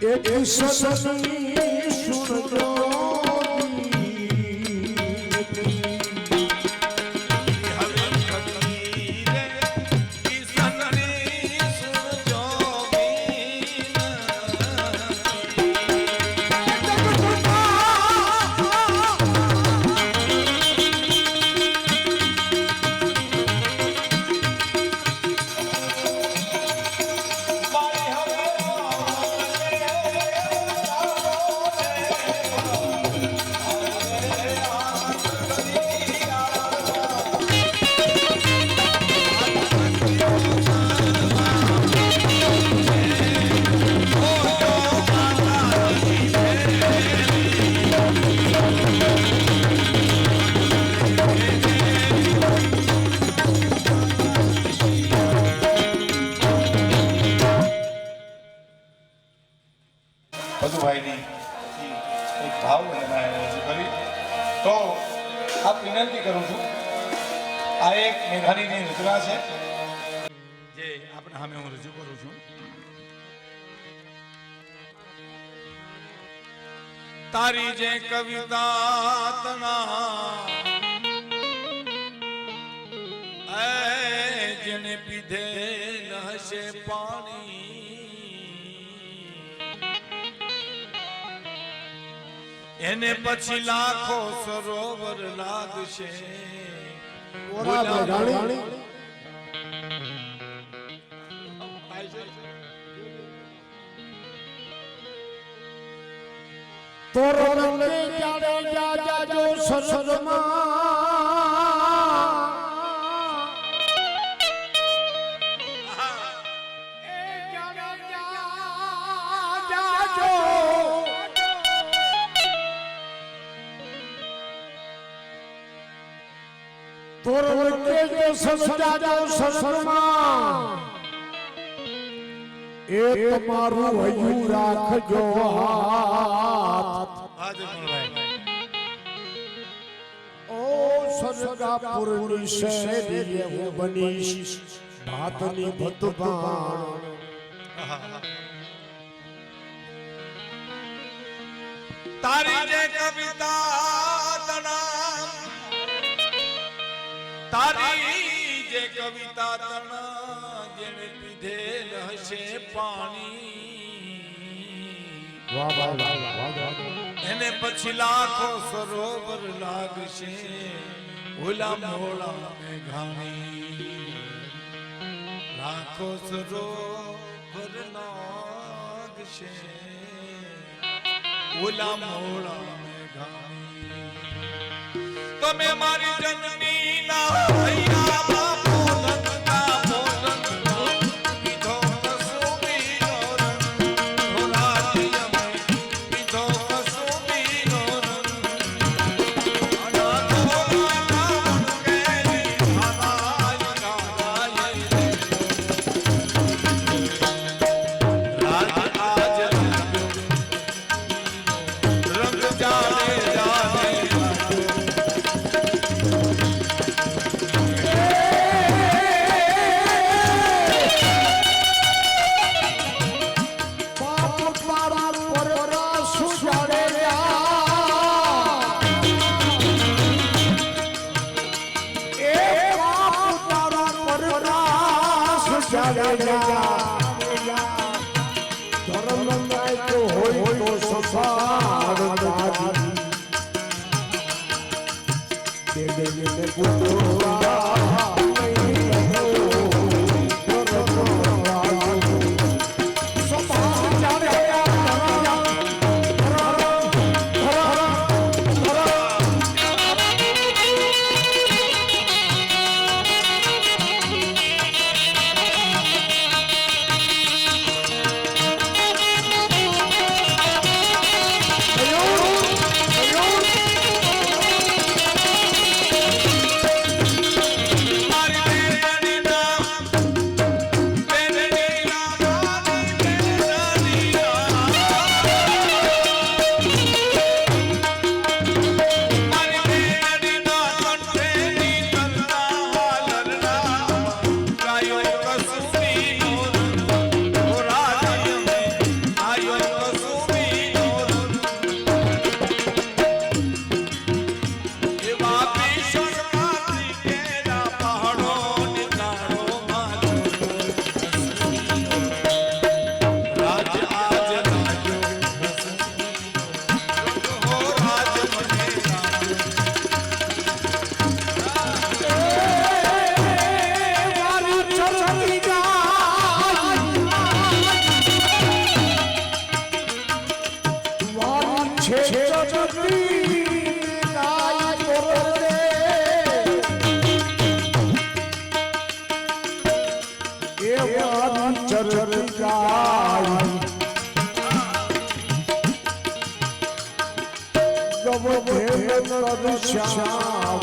एक ससनी सुनलो મધુભાઈની એક ભાવ અને મેં રજૂ કરી તો આપ વિનંતી કરું છું આ એક મેઘાણીની રચના છે જે આપણે સામે હું રજૂ કરું છું તારી જે કવિતા તણા જેને પીધેલ હશે પાણી એને પછી લાખો સરોવર લાગશે તોરણ કે જાડે જાજો તોરણ કે સસજાજો સસરમાં એક મારું હૈયું રાખજો હાથ ઓ સરગાપુરની શેરીએ હું બનીશ ભાતની ભતભાણ તારી જે કવિતા તણા તારી જે કવિતા તણા જેને પીધેલ હશે પાણી એને પછી લાખો સરોવર લાગશે ઓલા મોળા મેઘાણી લાખો સરોવર લાગશે ઓલા મોળા મેઘાણી તમે મારી જનની ના હૈયા તરસ્યા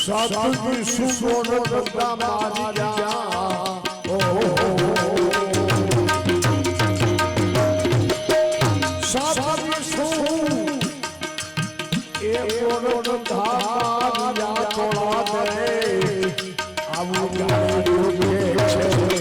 સદગુરુ સુગોણ બધા મારી ગયા સદગુરુ સુ એ કોણ ધાર્યા તોળા દે આવું ગાય યોગે છે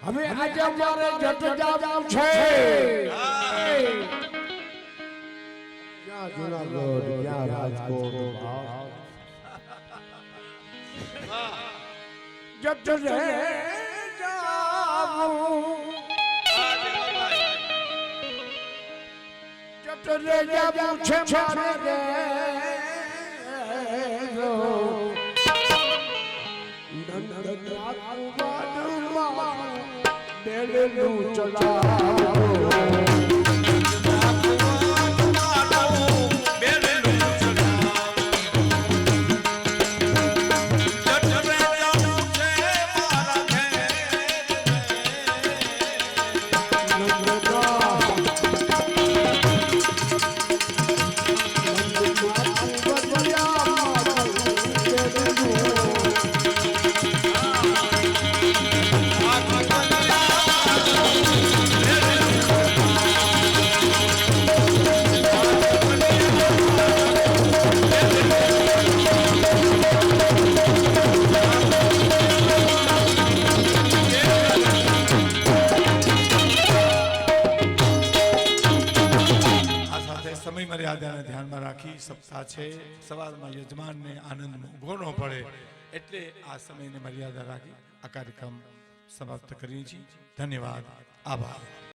હવે આજે અમારે જટ જાવું છે ક્યાં જુનાગઢ ક્યાં રાજકોટ જટ રે જાવું જટ રે જાવું છે મારે આખરી સપ્તાહ છે, સવારમાં યજમાનને આનંદ મોઘો ન પડે એટલે આ સમયને મર્યાદા રાખી આ કાર્યક્રમ સમાપ્ત કરીએ છીએ. ધન્યવાદ, આભાર.